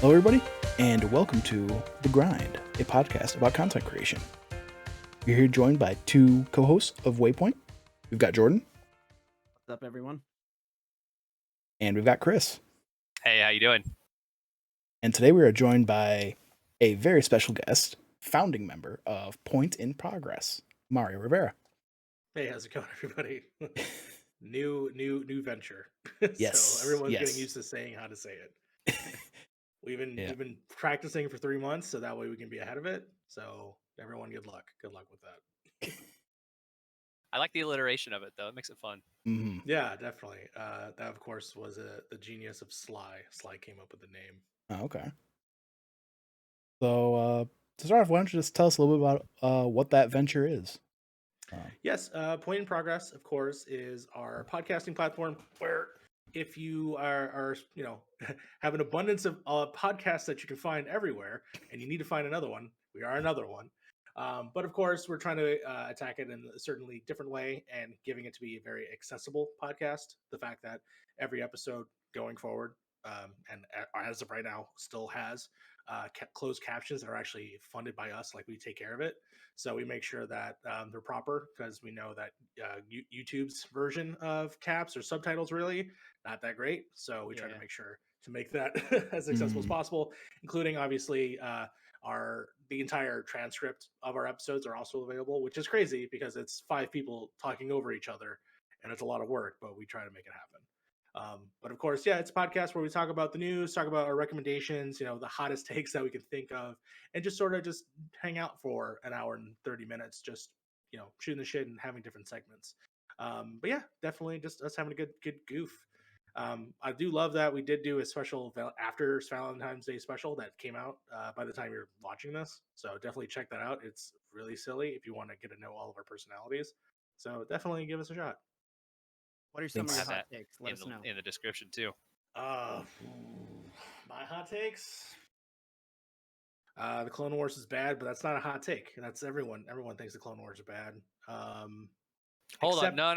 Hello, everybody, and welcome to The Grind, a podcast about content creation. You're here joined by two co-hosts of Waypoint. We've got Jordan. What's up, everyone? And we've got Chris. Hey, how you doing? And today we are joined by a very special guest, founding member of Point in Progress, Mario Rivera. Hey, how's it going, everybody? new venture. Yes, So everyone's yes. getting used to saying how to say it. We've been practicing for 3 months, so that way we can be ahead of it. So everyone, good luck. Good luck with that. I like the alliteration of it, though. It makes it fun. Mm-hmm. Yeah, definitely. That, of course, was the genius of Sly. Sly came up with the name. Oh, okay. So to start off, why don't you just tell us a little bit about what that venture is? Yes, Point in Progress, of course, is our podcasting platform where if you are have an abundance of podcasts that you can find everywhere and you need to find another one, we are another one. But of course, we're trying to attack it in a certainly different way and giving it to be a very accessible podcast. The fact that every episode going forward, and as of right now, still has closed captions that are actually funded by us, like we take care of it. So we make sure that they're proper because we know that YouTube's version of caps or subtitles really not that great. So we try to make sure to make that as accessible as possible, including obviously the entire transcript of our episodes are also available, which is crazy because it's 5 people talking over each other and it's a lot of work, but we try to make it happen. But of course, yeah, it's a podcast where we talk about the news, talk about our recommendations, the hottest takes that we can think of, and just sort of just hang out for an hour and 30 minutes, just, shooting the shit and having different segments. But yeah, definitely just us having a good goof. I do love that we did do a special after Valentine's Day special that came out by the time you're watching this. So definitely check that out. It's really silly if you want to get to know all of our personalities. So definitely give us a shot. What are some of your Have hot that takes? Let us know. in the description too. My hot takes. The Clone Wars is bad, but that's not a hot take. That's everyone. Everyone thinks the Clone Wars are bad. Hold on, no.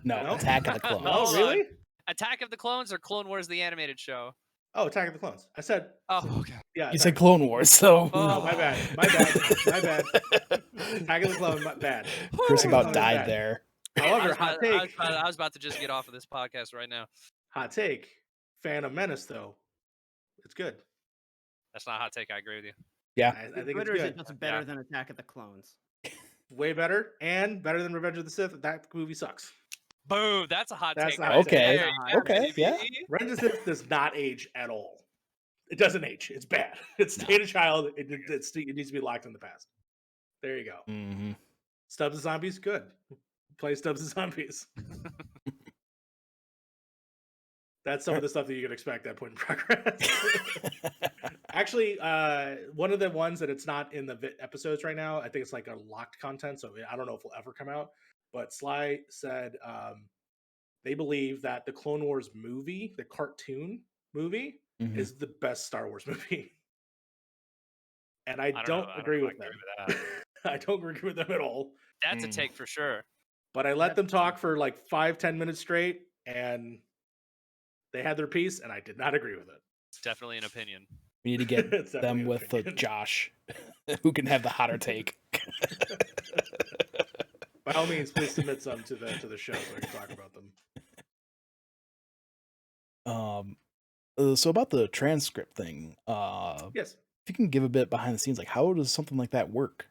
No, Attack of the Clones. Oh, really? On. Attack of the Clones or Clone Wars the animated show? Oh, Attack of the Clones. I said. Oh, okay. Yeah. You said Clone Wars, so. Oh, my bad. Attack of the Clones, bad. Chris about died there. However, hot take. I was about to just get off of this podcast right now. Hot take. Phantom Menace, though. It's good. That's not a hot take. I agree with you. Yeah. I think it's Or is good. it just better than Attack of the Clones? Way better and better than Revenge of the Sith. That movie sucks. Boom! That's a hot take. Okay. Okay. Yeah. Revenge of the Sith does not age at all. It doesn't age. It's bad. It's state of child. It needs to be locked in the past. There you go. Mm-hmm. Stubbs and Zombies, good. Play Stubbs and Zombies. That's some of the stuff that you could expect at Point in Progress. Actually, one of the ones that it's not in the episodes right now, I think it's like a locked content, so I don't know if it'll ever come out. But Sly said they believe that the Clone Wars movie, the cartoon movie, is the best Star Wars movie. And I don't agree with them. I don't agree with them at all. That's a take for sure. But I let them talk for like 5-10 minutes straight, and they had their piece, and I did not agree with it. It's definitely an opinion. We need to get them with Josh, who can have the hotter take. By all means, please submit some to the show so we can talk about them. So about the transcript thing, yes, if you can give a bit behind the scenes, like how does something like that work?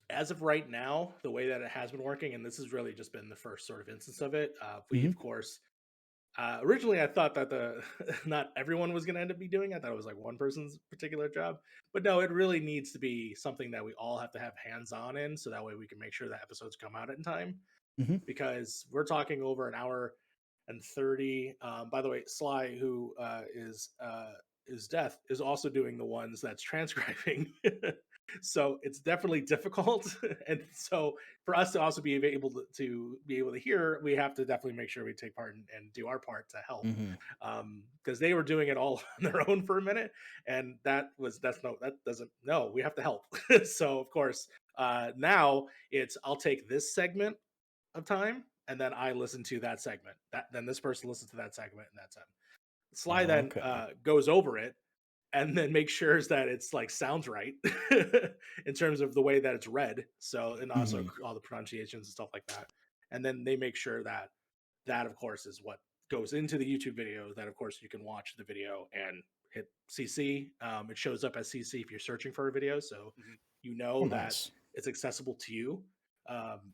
As of right now, the way that it has been working, and this has really just been the first sort of instance of it, we of course. Originally, I thought that not everyone was going to end up be doing it. I thought it was like one person's particular job. But no, it really needs to be something that we all have to have hands-on in, so that way we can make sure that episodes come out in time. Because we're talking over an hour and 30. By the way, Sly, who is deaf, is also doing the ones that's transcribing. So it's definitely difficult, and so for us to also be able to hear, we have to definitely make sure we take part and do our part to help, because they were doing it all on their own for a minute, and we have to help. So of course, now it's I'll take this segment of time and then I listen to that segment. Then this person listens to that segment, and that's it. Sly then Okay. goes over it and then makes sure that it's like sounds right in terms of the way that it's read. So, and also Mhm. all the pronunciations and stuff like that. And then they make sure that that, of course, is what goes into the YouTube video. That, of course, you can watch the video and hit CC. It shows up as CC if you're searching for a video, so Mhm. you Oh, know that nice. it's accessible to you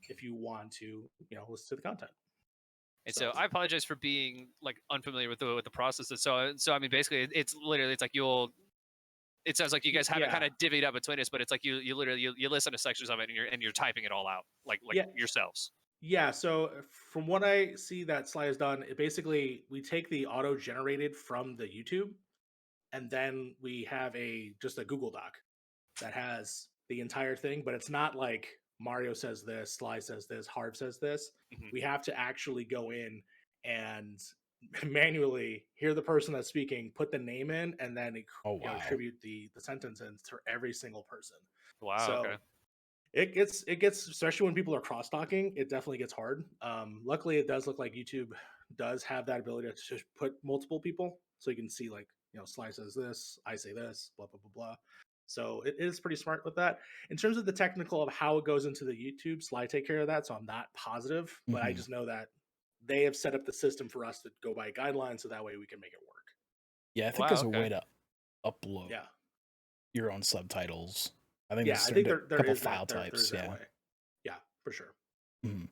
if you want to, listen to the content. And So so I apologize for being like unfamiliar with the process. So I mean, basically, it's literally it's like you'll. It sounds like you guys have it kind yeah, of divvied up between us, but it's like you literally you listen to sections of it and you're typing it all out like yeah, yourselves. yeah. So from what I see that Sly has done, it basically we take the auto generated from the YouTube, and then we have just a Google Doc that has the entire thing, but it's not like Mario says this, Sly says this, Harv says this. Mhm. We have to actually go in and manually hear the person that's speaking, put the name in, and then Oh, wow. attribute the sentence in for every single person. Wow. Okay. So it gets especially when people are cross talking, it definitely gets hard. Luckily, it does look like YouTube does have that ability to just put multiple people, so you can see like Sly says this, I say this, blah blah blah blah. So it is pretty smart with that. In terms of the technical of how it goes into the YouTube, Sly take care of that, so I'm not positive, but I Mhm. just know that they have set up the system for us to go by guidelines, so that way we can make it work. Yeah, I think Wow. there's a Okay. way to upload Yeah, your own subtitles. I think yeah, there's I think certain there couple is that file there is types. that Yeah. way. Yeah, for sure. Mhm.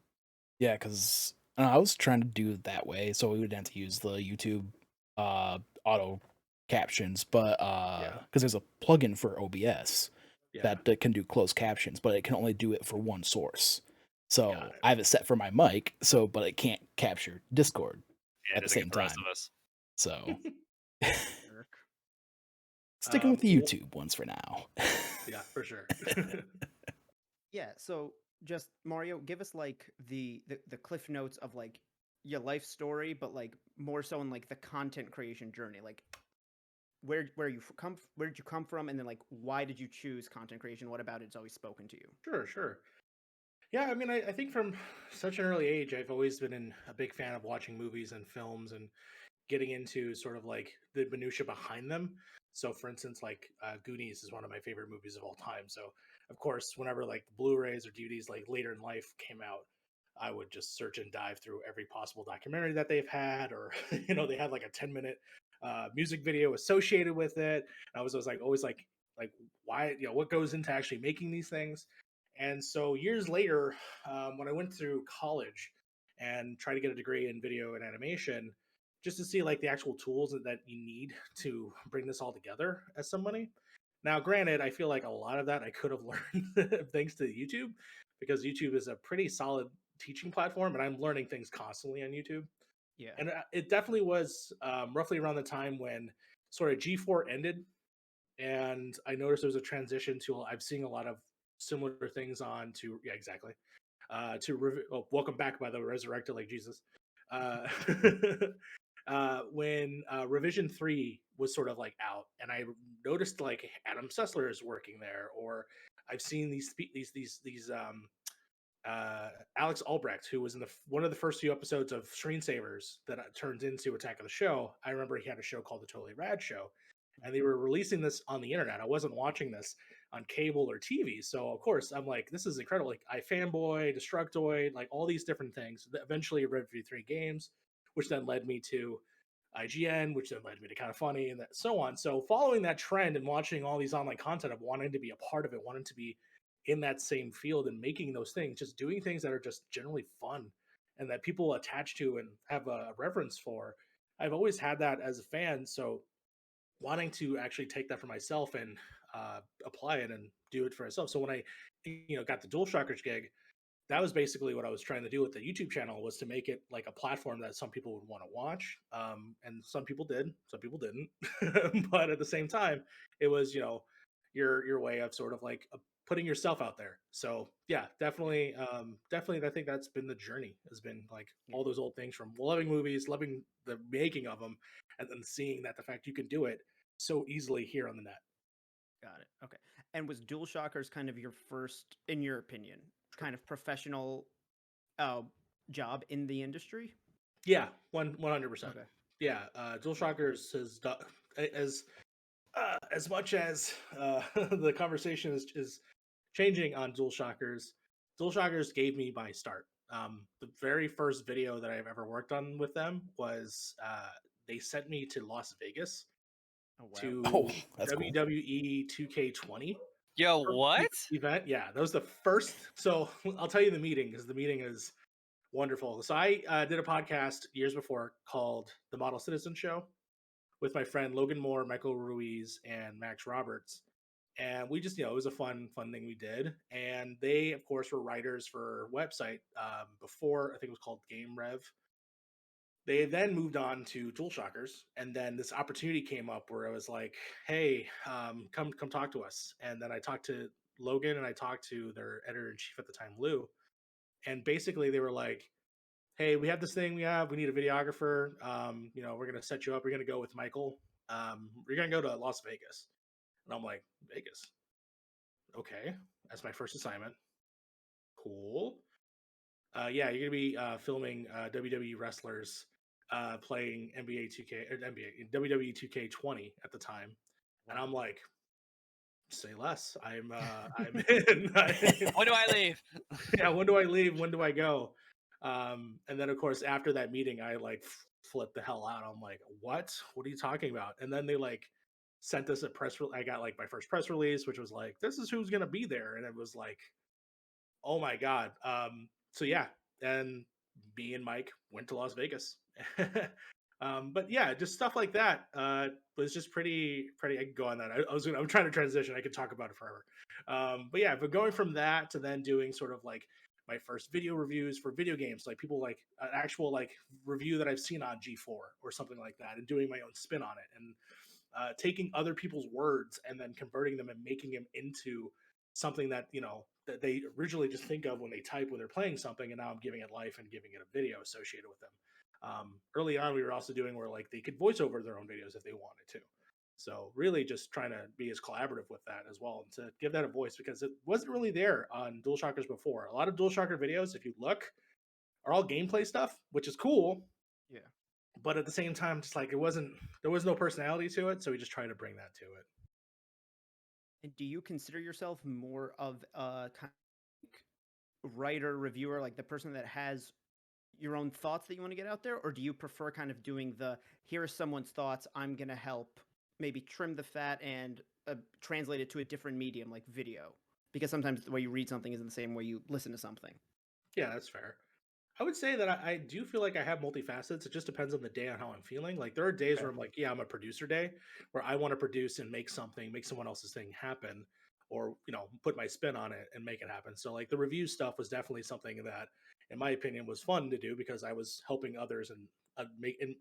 Yeah, because I was trying to do it that way, so we would have to use the YouTube auto captions, but Yeah, because there's a plugin for OBS yeah, that can do closed captions, but it can only do it for one source. got So it. I have it set for my mic, so but it can't capture Discord Yeah, at it the doesn't get same the rest time. of us. So Jerk. sticking with the Well, YouTube ones for now. yeah, for sure. Yeah, so just Mario, give us like the cliff notes of like your life story, but like more so in like the content creation journey. Like where did you come from, and then like why did you choose content creation? What about it's always spoken to you? Sure, sure. Yeah, I mean, I think from such an early age, I've always been a big fan of watching movies and films and getting into sort of like the minutia behind them. So, for instance, like Goonies is one of my favorite movies of all time. So, of course, whenever like the Blu-rays or DVDs like later in life came out, I would just search and dive through every possible documentary that they've had, or they had like a 10-minute music video associated with it. And I was always like why what goes into actually making these things. And so years later, when I went through college and tried to get a degree in video and animation, just to see like the actual tools that you need to bring this all together as somebody. Now, granted, I feel like a lot of that I could have learned thanks to YouTube, because YouTube is a pretty solid teaching platform, and I'm learning things constantly on YouTube. Yeah. And it definitely was roughly around the time when sort of G4 ended, and I noticed there was a transition to I'm seeing a lot of similar things on to yeah exactly welcome back by the resurrected like Jesus. Uh, when Revision 3 was sort of like out, and I noticed like Adam Sessler is working there, or I've seen Alex Albrecht, who was in one of the first few episodes of Screensavers that turned into Attack of the Show. I remember he had a show called The Totally Rad Show, and they were releasing this on the internet. I wasn't watching this on cable or TV, so of course I'm like, this is incredible. Like I fanboy, Destructoid, like all these different things. Eventually, Rev 3 Games, which then led me to IGN, which then led me to Kind of Funny, and so on. So following that trend and watching all these online content of wanting to be a part of it, wanting to be in that same field and making those things, just doing things that are just generally fun and that people attach to and have a reverence for. I've always had that as a fan, so wanting to actually take that for myself and apply it and do it for myself. So when I, got the Dualshockers gig, that was basically what I was trying to do with the YouTube channel, was to make it like a platform that some people would want to watch. And some people did, some people didn't. But at the same time, it was, your way of sort of like putting yourself out there. So yeah, Yeah. definitely, I think that's been the journey, has been like Yeah. all those old things, from loving movies, loving the making of them, and then seeing that the fact you can do it so easily here on the net. Got it. Okay. And was Dualshockers kind of your first, in your opinion, Sure. kind of professional uh job in the industry? Yeah, 100%. Okay. yeah, Dualshockers has done as much as the conversation is changing on Dualshockers. Dualshockers gave me my start. The very first video that I've ever worked on with them was they sent me to Las Vegas Oh wow. Oh, to that's cool. WWE 2K20 Yo, what? event. Yeah, that was the first. So I'll tell you the meeting because the meeting is wonderful. So I did a podcast years before called The Model Citizen Show with my friend Logan Moore, Michael Ruiz, and Max Roberts. And we just, it was a fun thing we did. And they, of course, were writers for a website before, I think it was called Game Rev. They then moved on to Dualshockers, and then this opportunity came up where I was like, "Hey, come talk to us." And then I talked to Logan, and I talked to their editor in chief at the time, Lou, and basically they were like, "Hey, we have this thing. We need a videographer. We're gonna set you up. We're gonna go with Michael. We're gonna go to Las Vegas." And I'm like, "Vegas? Okay, that's my first assignment. Cool. Yeah, you're gonna be filming WWE wrestlers playing NBA 2K or NBA WWE 2K20 at the time." And I'm like, "Say less. I'm in." When do I leave? Yeah, when do I leave? When do I go? And then of course after that meeting, I like flipped the hell out. I'm like, what? What are you talking about? And then they like sent us a press. I got like my first press release, which was like, this is who's gonna be there, and it was like, oh my god. So yeah, and me and Mike went to Las Vegas. But yeah, just stuff like that was just pretty. I could go on that. I'm trying to transition. I could talk about it forever. But yeah, but going from that to then doing sort of like my first video reviews for video games, like people like an actual like review that I've seen on G4 or something like that, and doing my own spin on it, and taking other people's words and then converting them and making them into something that that they originally just think of when they type when they're playing something, and now I'm giving it life and giving it a video associated with them. Early on, we were also doing where like they could voice over their own videos if they wanted to. So really, just trying to be as collaborative with that as well, and to give that a voice because it wasn't really there on Dualshockers before. A lot of Dualshocker videos, if you look, are all gameplay stuff, which is cool. Yeah. But at the same time, just like there was no personality to it, so we just try to bring that to it. And do you consider yourself more of a kind of like writer, reviewer, like the person that has your own thoughts that you want to get out there, or do you prefer kind of doing the here are someone's thoughts, I'm gonna help maybe trim the fat and translate it to a different medium like video? Because sometimes the way you read something isn't the same way you listen to something. Yeah, that's fair. I would say that I do feel like I have multifacets. It just depends on the day on how I'm feeling. Like there are days Okay. where I'm like, yeah, I'm a producer day where I want to produce and make something, make someone else's thing happen, or put my spin on it and make it happen. So like the review stuff was definitely something that, in my opinion, was fun to do because I was helping others and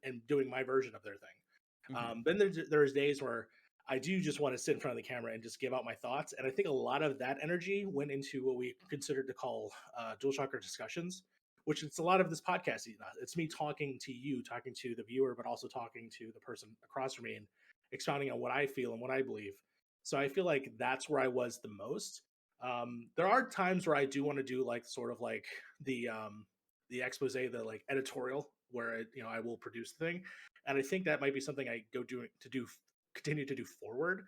and doing my version of their thing. Mhm. Then there's days where I do just want to sit in front of the camera and just give out my thoughts. And I think a lot of that energy went into what we considered to call DualShocker discussions, which it's a lot of this podcast. It's me talking to you, talking to the viewer, but also talking to the person across from me and expounding on what I feel and what I believe. So I feel like that's where I was the most. There are times where I do want to do like sort of like the expose, the like editorial, where I will produce the thing, and I think that might be something I continue to do forward,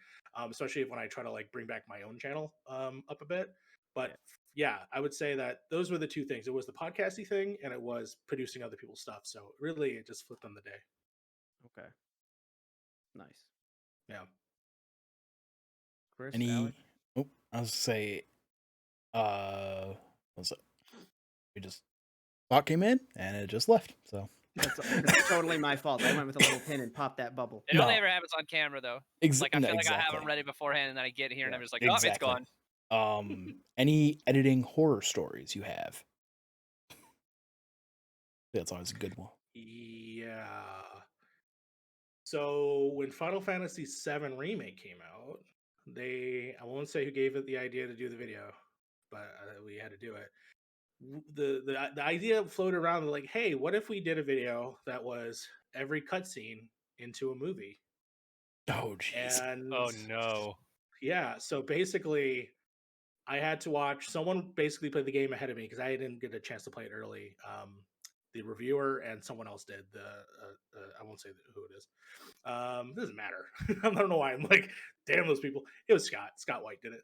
especially when I try to like bring back my own channel up a bit. But yeah, I would say that those were the two things. It was the podcasty thing, and it was producing other people's stuff. So really, it just flipped on the day. Okay. Nice. Yeah. Chris, Any? Alec? Oh, I was say, what's it? We just thought came in and it just left. So It's totally my fault. I went with a little pin and popped that bubble. It only No. ever happens on camera though. Like I No, feel like I have exactly. them ready beforehand, and then I get here and I'm just like, Exactly. oh, it's gone. Any editing horror stories you have? That's always a good one. Yeah. So when Final Fantasy VII Remake came out, I won't say who gave it the idea to do the video, but we had to do it. The idea floated around like, hey, what if we did a video that was every cutscene into a movie? Oh, jeez. And Oh no. yeah, so basically I had to watch someone basically play the game ahead of me because I didn't get a chance to play it early. the reviewer and someone else did the. I won't say who it is. Doesn't matter. I don't know why I'm like, damn those people. It was Scott. Scott White did it.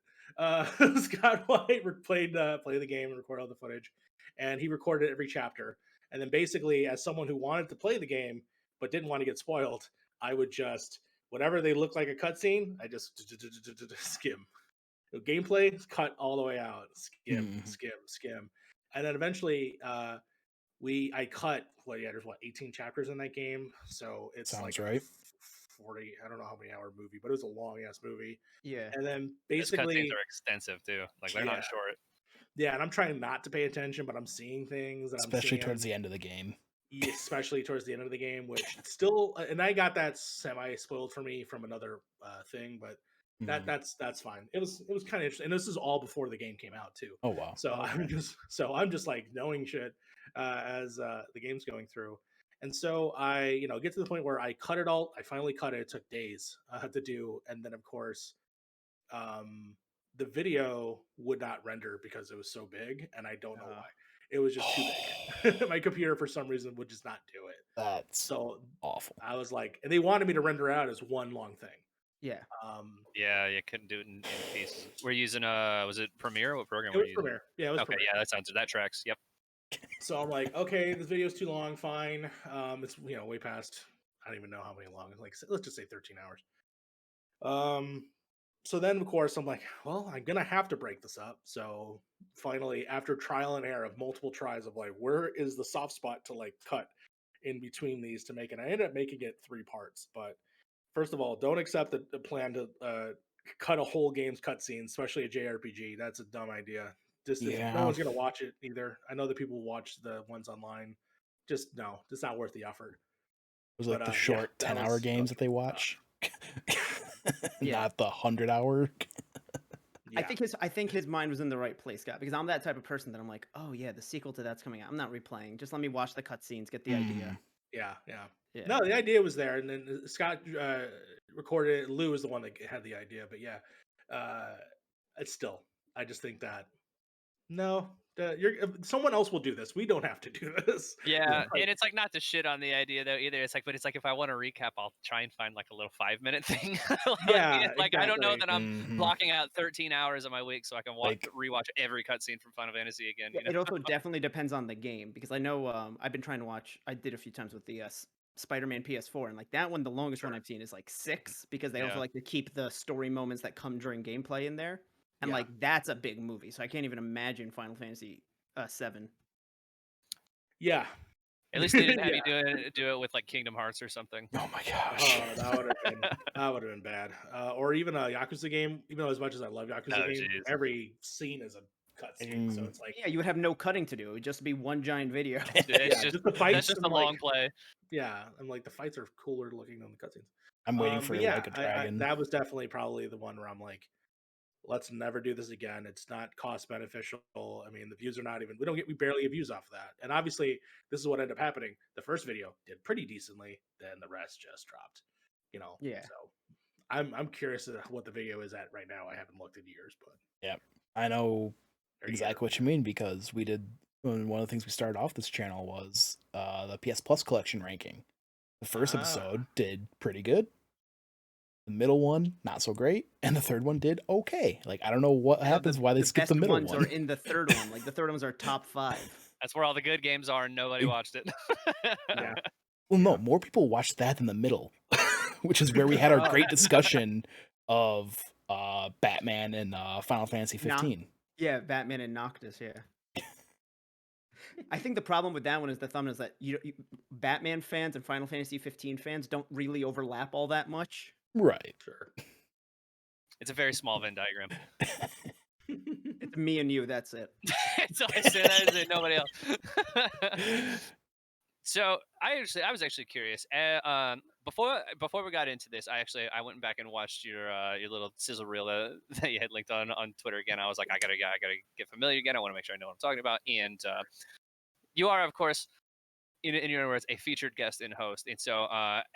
Scott White played the game and recorded all the footage, and he recorded every chapter. And then basically, as someone who wanted to play the game but didn't want to get spoiled, I would just whatever they look like a cutscene, I just skim. Gameplay cut all the way out, skim, and then eventually I cut there's 18 chapters in that game, so it's Sounds like right. 40, I don't know how many hour movie, but it was a long ass movie. Yeah. And then Those basically cutscenes are extensive too. Like they're not short. yeah, and I'm trying not to pay attention, but I'm seeing things and Especially towards the end of the game. especially towards the end of the game, which still, and I got that semi spoiled for me from another thing, but that's fine. It was kind of interesting, and this is all before the game came out too. Oh wow. So I'm just like knowing shit as the game's going through, and so I get to the point where I cut it all. I finally cut it. It took days to do, and then of course the video would not render because it was so big, and I don't know why. It was just too big. My computer for some reason would just not do it. That's so awful. I was like, and they wanted me to render out as one long thing. Yeah. Yeah, you couldn't do it in pieces. We're using was it Premiere? What program It were was you using? Premiere. Yeah, it was Okay, Premiere. yeah, that tracks. Yep. So I'm like, okay, this video's too long. Fine. It's way past. I don't even know how many long. Like, let's just say 13 hours. So then of course I'm like, well, I'm gonna have to break this up. So finally, after trial and error of multiple tries of like, where is the soft spot to like cut in between these to make it? I ended up making it 3 parts. But first of all, don't accept the plan to cut a whole game's cutscene, especially a JRPG. That's a dumb idea. Just if no one's gonna watch it either. I know that people watch the ones online. Just no, it's not worth the effort. It was like the short 10-hour games that they watch. Not the 100-hour. Yeah. I think his mind was in the right place, Scott, because I'm that type of person that I'm like, oh yeah, the sequel to that's coming out. I'm not replaying. Just let me watch the cutscenes, get the idea. Yeah. No, the idea was there, and then Scott recorded it. Lou was the one that had the idea, but yeah, it's still. I just think that no, someone else will do this. We don't have to do this. Yeah, and it's like not to shit on the idea though either. It's like, but it's like if I want to recap, I'll try and find like a little 5-minute thing. Exactly. I don't know that I'm blocking out 13 hours of my week so I can rewatch every cutscene from Final Fantasy again. It also definitely depends on the game, because I know I've been trying to watch. I did a few times with the Spider-Man PS4, and like that one, the longest one I've seen is like 6, because they also like to keep the story moments that come during gameplay in there. And like that's a big movie, so I can't even imagine Final Fantasy 7. Yeah. At least they didn't have you do it with like Kingdom Hearts or something. Oh my gosh. Oh, that would have been bad. Or even a Yakuza game. Even though as much as I love Yakuza game, every scene is a cutscene. So it's like you would have no cutting to do. It would just be one giant video. It's just the fights. That's just a long play. Yeah, and like the fights are cooler looking than the cutscenes. I'm waiting for like a dragon. That was definitely probably the one where I'm like, let's never do this again. It's not cost beneficial. I mean, the views are not even, we barely get views off of that. And obviously this is what ended up happening. The first video did pretty decently. Then the rest just dropped, Yeah. So I'm curious what the video is at right now. I haven't looked in years, but yeah, I know exactly what you mean, because we did, one of the things we started off this channel was the PS Plus collection ranking. The first episode did pretty good. The middle one, not so great, and the third one did okay. Like, I don't know what happens, why they skipped the middle one. The best ones are in the third one. Like, the third ones are top 5. That's where all the good games are, and nobody watched it. Yeah. Well, no, more people watched that than the middle, which is where we had our great discussion of Batman and Final Fantasy 15. Yeah, Batman and Noctis, yeah. I think the problem with that one is the thumbnails that Batman fans and Final Fantasy 15 fans don't really overlap all that much. Right. Sure. It's a very small Venn diagram. It's me and you, that's it. So I say that as nobody else. So I was actually curious. Before we got into this, I went back and watched your little sizzle reel that you had linked on Twitter again. I was like, I gotta get familiar again. I want to make sure I know what I'm talking about. And you are, of course, in your words, a featured guest and host. And so,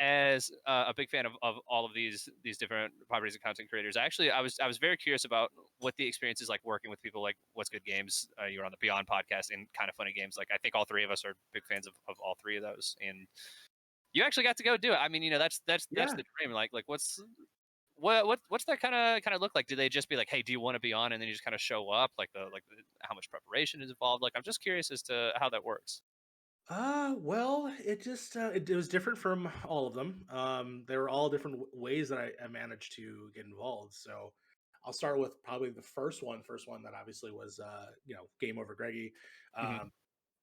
as a big fan of all of these different properties and content creators, I was very curious about what the experience is like working with people like What's Good Games. You were on the Beyond podcast and Kind of Funny Games. Like, I think all three of us are big fans of all three of those. And you actually got to go do it. I mean, you know, that's the dream. Like what's that kind of look like? Do they just be like, hey, do you want to be on, and then you just kind of show up? Like how much preparation is involved? Like, I'm just curious as to how that works. Well, it just it was different from all of them. There were all different ways that I managed to get involved. So I'll start with probably the first one. First one that obviously was Game Over Greggy. Mhm.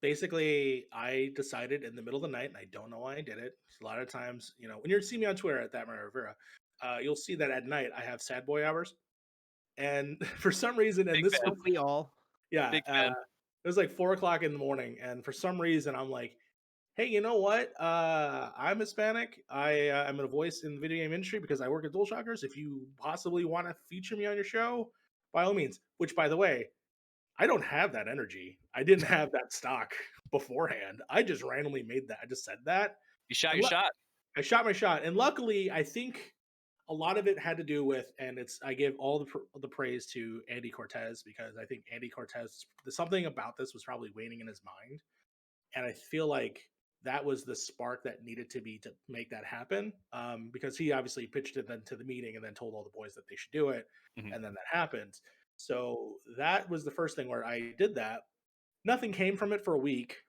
Basically, I decided in the middle of the night, and I don't know why I did it. A lot of times, when you see me on Twitter at that Mario Rivera, you'll see that at night I have sad boy hours, and for some reason, and Big this fan. Don't we all? yeah, Big fan. it was like 4 o'clock in the morning, and for some reason, I'm like, hey, you know what? I'm Hispanic. I'm a voice in the video game industry because I work at Dualshockers. If you possibly want to feature me on your show, by all means. Which, by the way, I don't have that energy. I didn't have that stock beforehand. I just randomly made that. I just said that. You shot And your shot. I shot my shot, and luckily, I think a lot of it had to do with, and I give all the praise to Andy Cortez because I think Andy Cortez, something about this was probably waiting in his mind, and I feel like that was the spark that needed to be to make that happen. Because he obviously pitched it then to the meeting and then told all the boys that they should do it, Mhm. and then that happened. So that was the first thing where I did that. Nothing came from it for a week,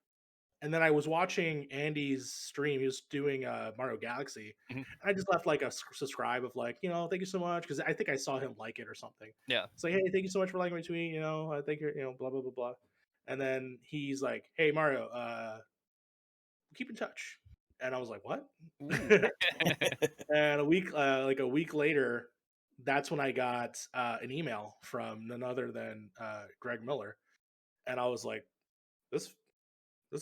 and then I was watching Andy's stream. He was doing Mario Galaxy, Mhm. and I just left like a subscribe of like, thank you so much, because I think I saw him like it or something. Yeah. It's like, hey, thank you so much for liking my tweet. I think you're, blah blah blah blah. And then he's like, hey Mario, keep in touch. And I was like, what? And a week later, that's when I got an email from none other than Greg Miller, and I was like, this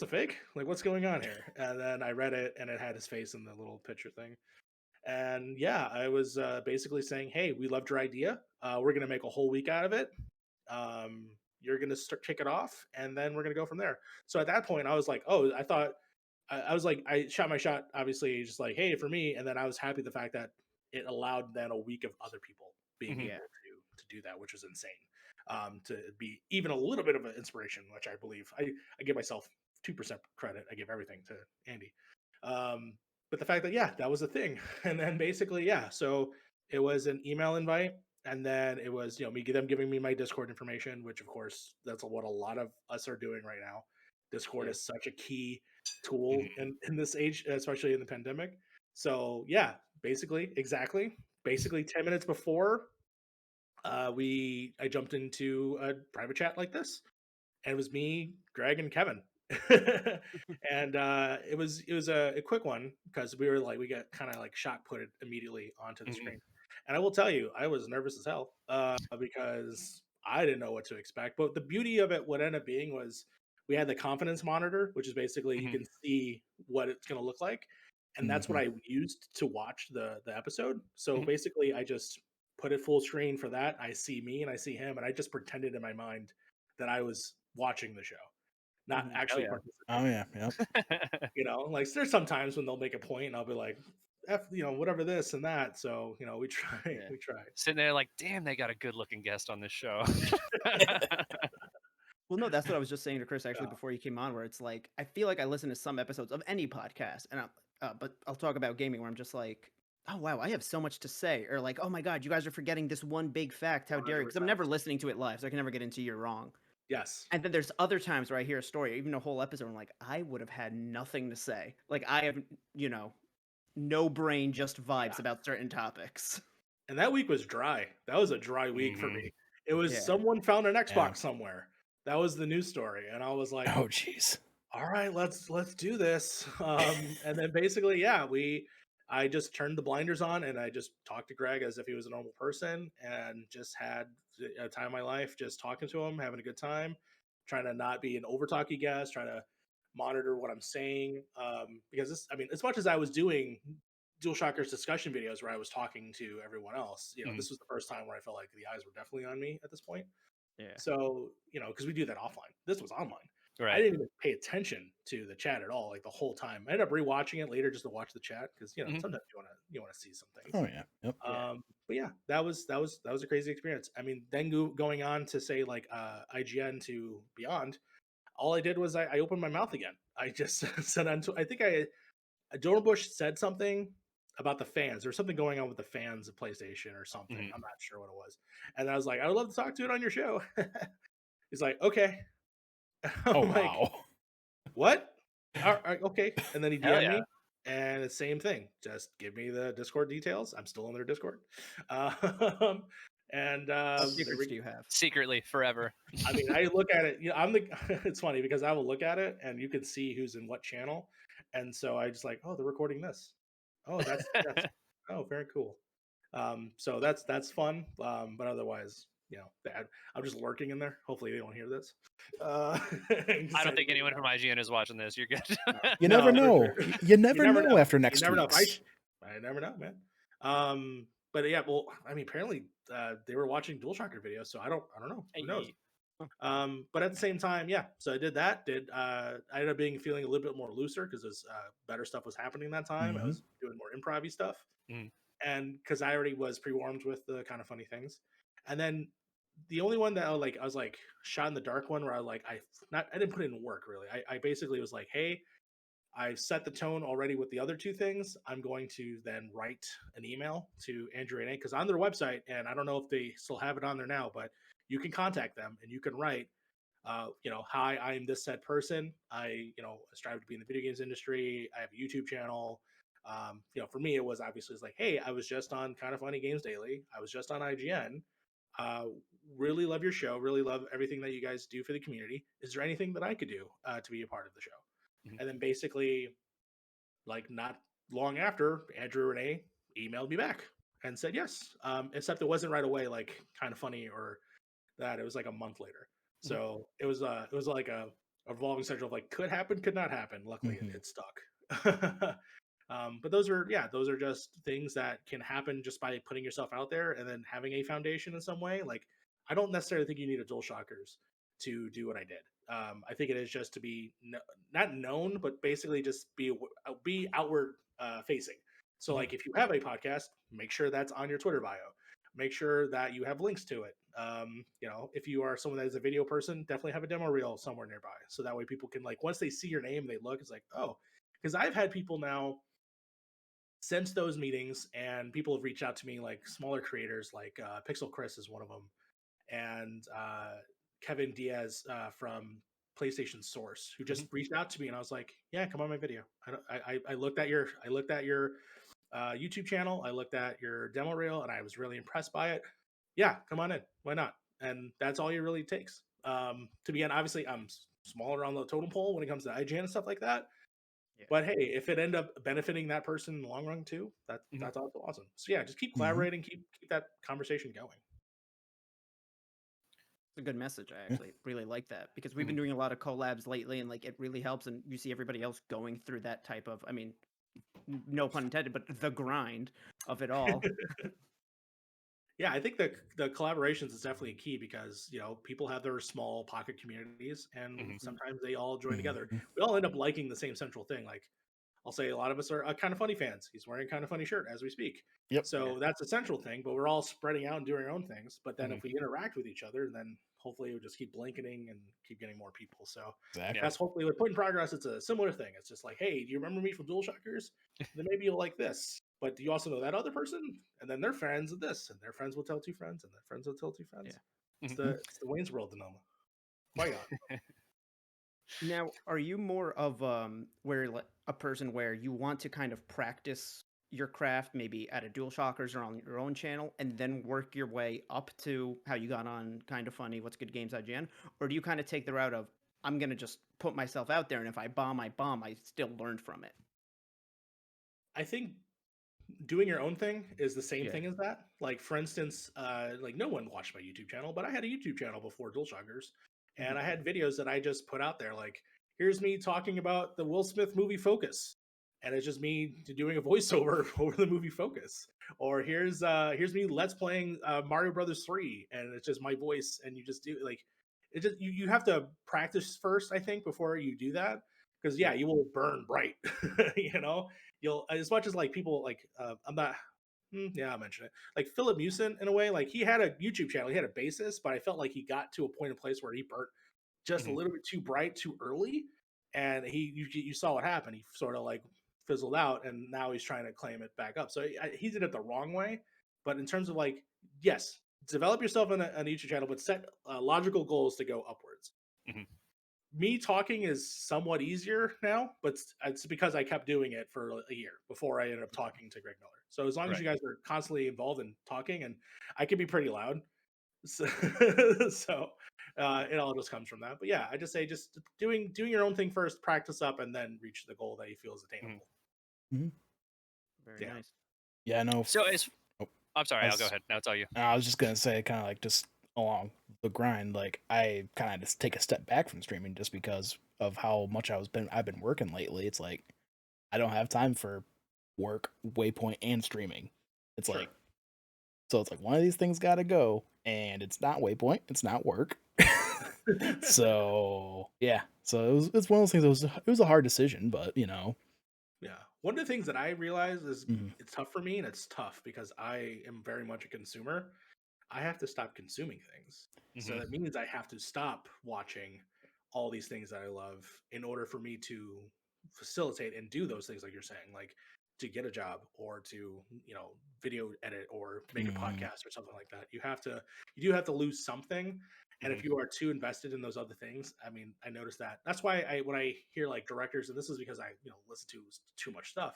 a fake? Like, what's going on here? And then I read it, and it had his face in the little picture thing. And yeah, I was basically saying, hey, we loved your idea. We're gonna make a whole week out of it. You're gonna kick it off, and then we're gonna go from there. So at that point, I was like, oh, I was like, I shot my shot, obviously, just like, hey, for me. And then I was happy the fact that it allowed then a week of other people being Mhm. able to do that, which was insane. To be even a little bit of an inspiration, which I believe I give myself 2% credit. I give everything to Andy. But the fact that, yeah, that was a thing. And then basically, yeah, so it was an email invite. And then it was, them giving me my Discord information, which of course, that's what a lot of us are doing right now. Discord is such a key tool in this age, especially in the pandemic. So yeah, basically 10 minutes before I jumped into a private chat like this, and it was me, Greg, and Kevin. And it was a quick one because we got kind of like shot put it immediately onto the screen. And I will tell you, I was nervous as hell because I didn't know what to expect. But the beauty of it, what ended up being, was we had the confidence monitor, which is basically you can see what it's going to look like, and that's what I used to watch the episode. So basically, I just put it full screen for that. I see me and I see him, and I just pretended in my mind that I was watching the show, not actually participating. Oh yeah. Like there's sometimes when they'll make a point and I'll be like, F, whatever this and that. So, we try, we try. Sitting there like, damn, they got a good looking guest on this show. Well, no, that's what I was just saying to Chris actually before you came on, where it's like, I feel like I listen to some episodes of any podcast, and but I'll talk about gaming where I'm just like, oh wow, I have so much to say, or like, oh my god, you guys are forgetting this one big fact. How dare you? Because I'm never listening to it live, so I can never get into you're wrong. Yes. And then there's other times where I hear a story, even a whole episode, I'm like, I would have had nothing to say. Like I have, no brain, just vibes about certain topics. And that week was dry. That was a dry week for me. It was someone found an Xbox somewhere. That was the news story, and I was like, oh jeez. All right, let's do this. And then basically, yeah, I just turned the blinders on and I just talked to Greg as if he was a normal person and just had a time of my life, just talking to him, having a good time, trying to not be an over talky guest, trying to monitor what I'm saying. Because as much as I was doing Dualshockers discussion videos where I was talking to everyone else, this was the first time where I felt like the eyes were definitely on me at this point. Yeah. So, because we do that offline. This was online. I didn't even pay attention to the chat at all, like the whole time. I ended up rewatching it later just to watch the chat because sometimes you want to see some things. Oh yeah. Yep. But yeah, that was a crazy experience. I mean, then going on to say like IGN to Beyond, all I did was I opened my mouth again. I just said I think Donald Bush said something about the fans. There was something going on with the fans of PlayStation or something. I'm not sure what it was. And I was like, I would love to talk to it on your show. He's like, okay. Oh wow. What? All right, okay. And then he DM'd me, and the same thing. Just give me the Discord details. I'm still on their Discord. And what secrets do you have? Secretly, forever. I mean, I look at it. It's funny because I will look at it, and you can see who's in what channel, and so I just like, oh, they're recording this. Oh, that's oh, very cool. So that's fun. But otherwise, I'm just lurking in there. Hopefully they don't hear this. I don't think anyone from IGN is watching this. You're good. You never know. Sure. You never know after next week. I never know, man. But yeah, well, I mean, apparently they were watching Dualshocker videos, so I don't know. Who knows? But at the same time, yeah. So I did that. I ended up feeling a little bit more looser because better stuff was happening that time. I was doing more improv-y stuff. And because I already was pre-warmed with the kind of funny things, and then the only one that I was like shot in the dark one where I didn't put in work really. I basically was like, hey, I've set the tone already with the other two things. I'm going to then write an email to Andrew and A because on their website, and I don't know if they still have it on there now, but you can contact them and you can write, hi, I'm this said person. I strive to be in the video games industry. I have a YouTube channel. For me, it was obviously like, hey, I was just on Kind of Funny Games Daily. I was just on IGN. Really love your show. Really love everything that you guys do for the community. Is there anything that I could do to be a part of the show? And then basically, like not long after, Andrew Renee emailed me back and said yes. Except it wasn't right away, like Kind of Funny or that. It was like a month later. So it was like a revolving schedule of like could happen, could not happen. Luckily, it stuck. But those are just things that can happen just by putting yourself out there and then having a foundation in some way. Like I don't necessarily think you need a Dualshockers to do what I did. I think it is just to be not known, but basically just be outward facing. So like if you have a podcast, make sure that's on your Twitter bio. Make sure that you have links to it. If you are someone that is a video person, definitely have a demo reel somewhere nearby. So that way people can once they see your name, they look, it's like, oh, because I've had people now since those meetings and people have reached out to me, like smaller creators, like Pixel Chris is one of them. And Kevin Diaz from PlayStation Source, who just reached out to me, and I was like, "Yeah, come on my video." I looked at your YouTube channel, I looked at your demo reel, and I was really impressed by it. Yeah, come on in. Why not? And that's all it really takes. To be honest, obviously, I'm smaller on the totem pole when it comes to IGN and stuff like that. Yeah. But hey, if it end up benefiting that person in the long run too, that's also awesome. So yeah, just keep collaborating, keep that conversation going. It's a good message. I actually really like that because we've been doing a lot of collabs lately, and like it really helps. And you see everybody else going through that type of, I mean, no pun intended, but the grind of it all. Yeah, I think the collaborations is definitely key because people have their small pocket communities, and sometimes they all join together. We all end up liking the same central thing. Like I'll say a lot of us are Kind of Funny fans. He's wearing a Kind of Funny shirt as we speak. Yep. So that's a central thing, but we're all spreading out and doing our own things. But then if we interact with each other, then hopefully we'll just keep blanketing and keep getting more people. So that's hopefully with Point in Progress. It's a similar thing. It's just like, hey, do you remember me from Dualshockers? Then maybe you'll like this. But do you also know that other person? And then they're friends of this, and their friends will tell two friends, and their friends will tell two friends. Yeah. It's the Wayne's World dilemma. Quite on. Now, are you more of where a person where you want to kind of practice your craft, maybe at a Dualshockers or on your own channel, and then work your way up to how you got on Kind of Funny, What's Good Games IGN? Or do you kind of take the route of I'm gonna just put myself out there, and if I bomb, I bomb. I still learned from it. I think doing your own thing is the same thing as that. Like for instance, like no one watched my YouTube channel, but I had a YouTube channel before Dualshockers, and I had videos that I just put out there. Like here's me talking about the Will Smith movie Focus, and it's just me doing a voiceover over the movie Focus. Or here's me let's playing Mario Brothers 3, and it's just my voice, and you just do like it just you have to practice first, I think, before you do that. Because you will burn bright. You'll, as much as like people like I'm not. I'll mention it. Like Philip Mewson, in a way, like he had a YouTube channel, he had a basis, but I felt like he got to a point in place where he burnt just a little bit too bright too early, and you saw what happened. He sort of like fizzled out, and now he's trying to claim it back up. So he did it the wrong way. But in terms of like, yes, develop yourself on a YouTube channel, but set logical goals to go upwards. Me talking is somewhat easier now, but it's because I kept doing it for a year before I ended up talking to Greg Miller. So as long as you guys are constantly involved in talking, and I can be pretty loud, so, it all just comes from that. But yeah, I just say just doing your own thing first, practice up, and then reach the goal that you feel is attainable. Very nice. Yeah, no. So I'm sorry, I'll go ahead. Now it's all you. I was just gonna say, kind of like just along the grind, like I kind of just take a step back from streaming just because of how much I've been working lately. It's like I don't have time for work, Waypoint, and streaming. It's like, so it's like one of these things got to go, and it's not Waypoint, it's not work. So yeah, so it's one of those things. It was a hard decision, but Yeah. One of the things that I realize is it's tough for me, and it's tough because I am very much a consumer. I have to stop consuming things. So that means I have to stop watching all these things that I love in order for me to facilitate and do those things like you're saying, like to get a job or to, video edit or make a podcast or something like that. You do have to lose something. And if you are too invested in those other things, I mean, I noticed that. That's why when I hear like directors, and this is because I, listen to too much stuff,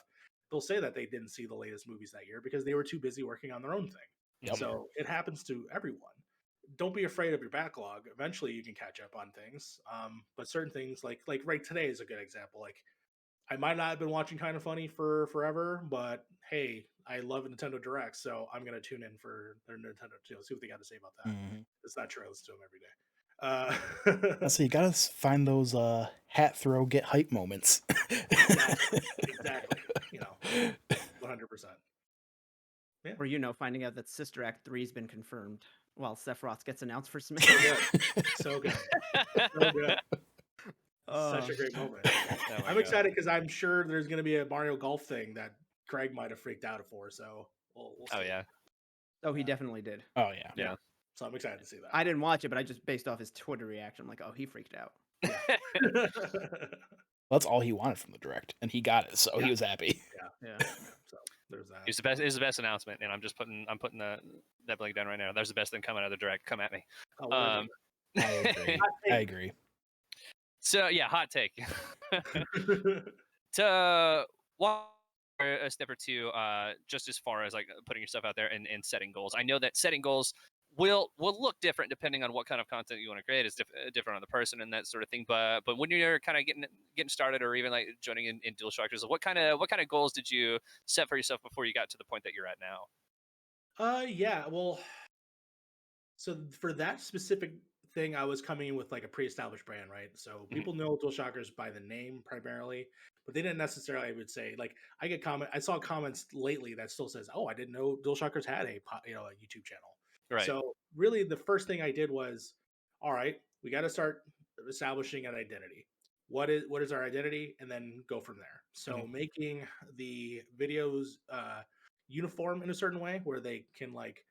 they'll say that they didn't see the latest movies that year because they were too busy working on their own thing. So it happens to everyone. Don't be afraid of your backlog. Eventually you can catch up on things. But certain things like right today is a good example. Like I might not have been watching Kind of Funny for forever, but hey, I love Nintendo Direct, so I'm gonna tune in for their Nintendo see what they got to say about that. It's not true. I listen to them every day. So you gotta find those hat throw, get hype moments. Exactly. 100%. Yeah. Or finding out that Sister Act 3 has been confirmed while Sephiroth gets announced for Smash. So good. So good. Such a great moment. I'm excited because I'm sure there's going to be a Mario Golf thing that Craig might have freaked out for. So we'll see. Oh, he definitely did. Oh yeah. So I'm excited to see that. I didn't watch it, but I just based off his Twitter reaction, I'm like, oh, he freaked out. That's all he wanted from the Direct, and he got it, so he was happy. Yeah. So there's that. It's the best announcement, and I'm putting that blank down right now. There's the best thing coming out of the Direct. Come at me. I agree. So yeah, hot take. To walk a step or two, just as far as like putting yourself out there and setting goals. I know that setting goals will look different depending on what kind of content you want to create. It's different on the person and that sort of thing. But when you're kind of getting started, or even like joining in Dualshockers, what kind of goals did you set for yourself before you got to the point that you're at now? Yeah. Well, so for that specific thing, I was coming in with like a pre-established brand, right? So people know Dualshockers by the name primarily, but they didn't necessarily, I would say, like I saw comments lately that still says, "Oh, I didn't know Dualshockers had a YouTube channel." Right. So really, the first thing I did was, all right, we got to start establishing an identity. What is our identity, and then go from there. So making the videos uniform in a certain way where they can like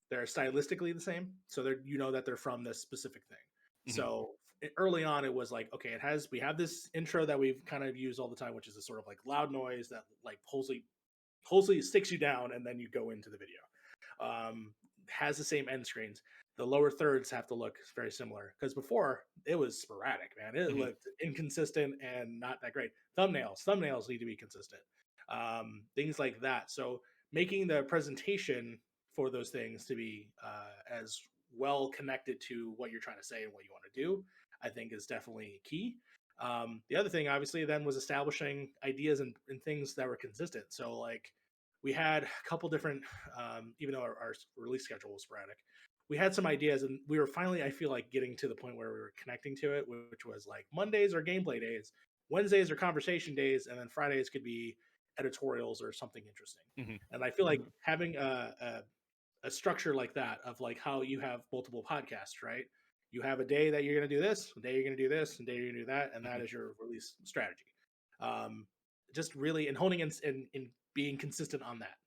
they're stylistically the same, so that they're from this specific thing. So early on, it was like, okay, we have this intro that we've kind of used all the time, which is a sort of like loud noise that like wholesale sticks you down, and then you go into the video. Has the same end screens. The lower thirds have to look very similar because before it was sporadic, man. It looked inconsistent and not that great. Thumbnails need to be consistent. Things like that. So making the presentation for those things to be as well connected to what you're trying to say and what you want to do, I think is definitely key. The other thing, obviously, then was establishing ideas and things that were consistent. So, like, we had a couple different, even though our release schedule was sporadic, we had some ideas, and we were finally, I feel like, getting to the point where we were connecting to it, which was like Mondays are gameplay days, Wednesdays are conversation days, and then Fridays could be editorials or something interesting. And I feel like having a structure like that of like how you have multiple podcasts, right? You have a day that you're going to do this, a day you're going to do this, and a day you're going to do that, and that is your release strategy. Just really and honing and being consistent on that,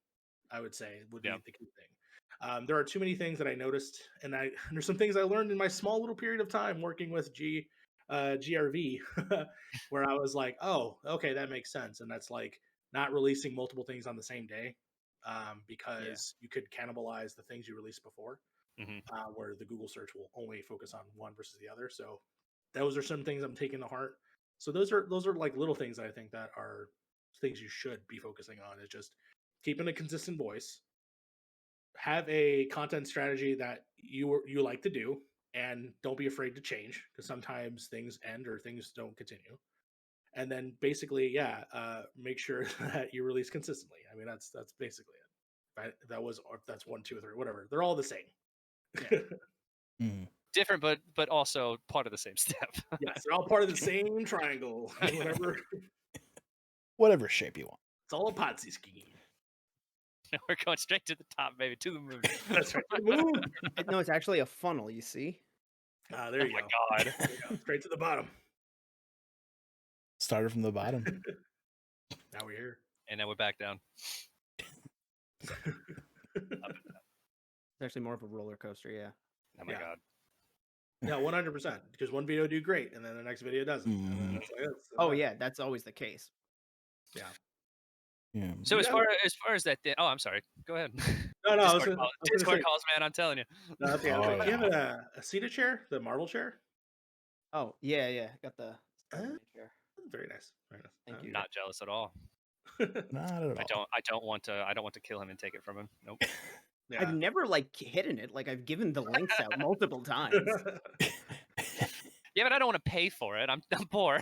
I would say would be the key thing. There are too many things that I noticed, and there's some things I learned in my small little period of time working with GRV, where I was like, oh, okay, that makes sense, and that's like not releasing multiple things on the same day, because you could cannibalize the things you released before, where the Google search will only focus on one versus the other. So those are some things I'm taking to heart. So those are like little things that I think that are things you should be focusing on, is just keeping a consistent voice, have a content strategy that you like to do, and don't be afraid to change, because sometimes things end or things don't continue. And then basically, make sure that you release consistently. I mean, that's basically it. That's 1, 2, 3, whatever. They're all the same. Different, but also part of the same step. Yes, they're all part of the same triangle. Whatever shape you want. It's all a Ponzi scheme. We're going straight to the top, baby, to the moon. That's right. To the moon. No, it's actually a funnel. You see? There you go. My God. There you go. Straight to the bottom. Started from the bottom. Now we're here. And now we're back down. It's actually more of a roller coaster, yeah. Oh my God. Yeah, 100%. Because one video do great, and then the next video doesn't. And then That's always the case. Yeah. Yeah. So as far as that thing, I'm sorry. Go ahead. No, Discord calls, man. I'm telling you. No, do you have a seated chair, the marble chair? Oh yeah. Got the chair. Very nice. Very nice. Thank you. Not jealous at all. Not at all. I don't want to kill him and take it from him. Nope. Yeah. I've never hidden it. Like I've given the links out multiple times. Yeah, but I don't want to pay for it. I'm poor.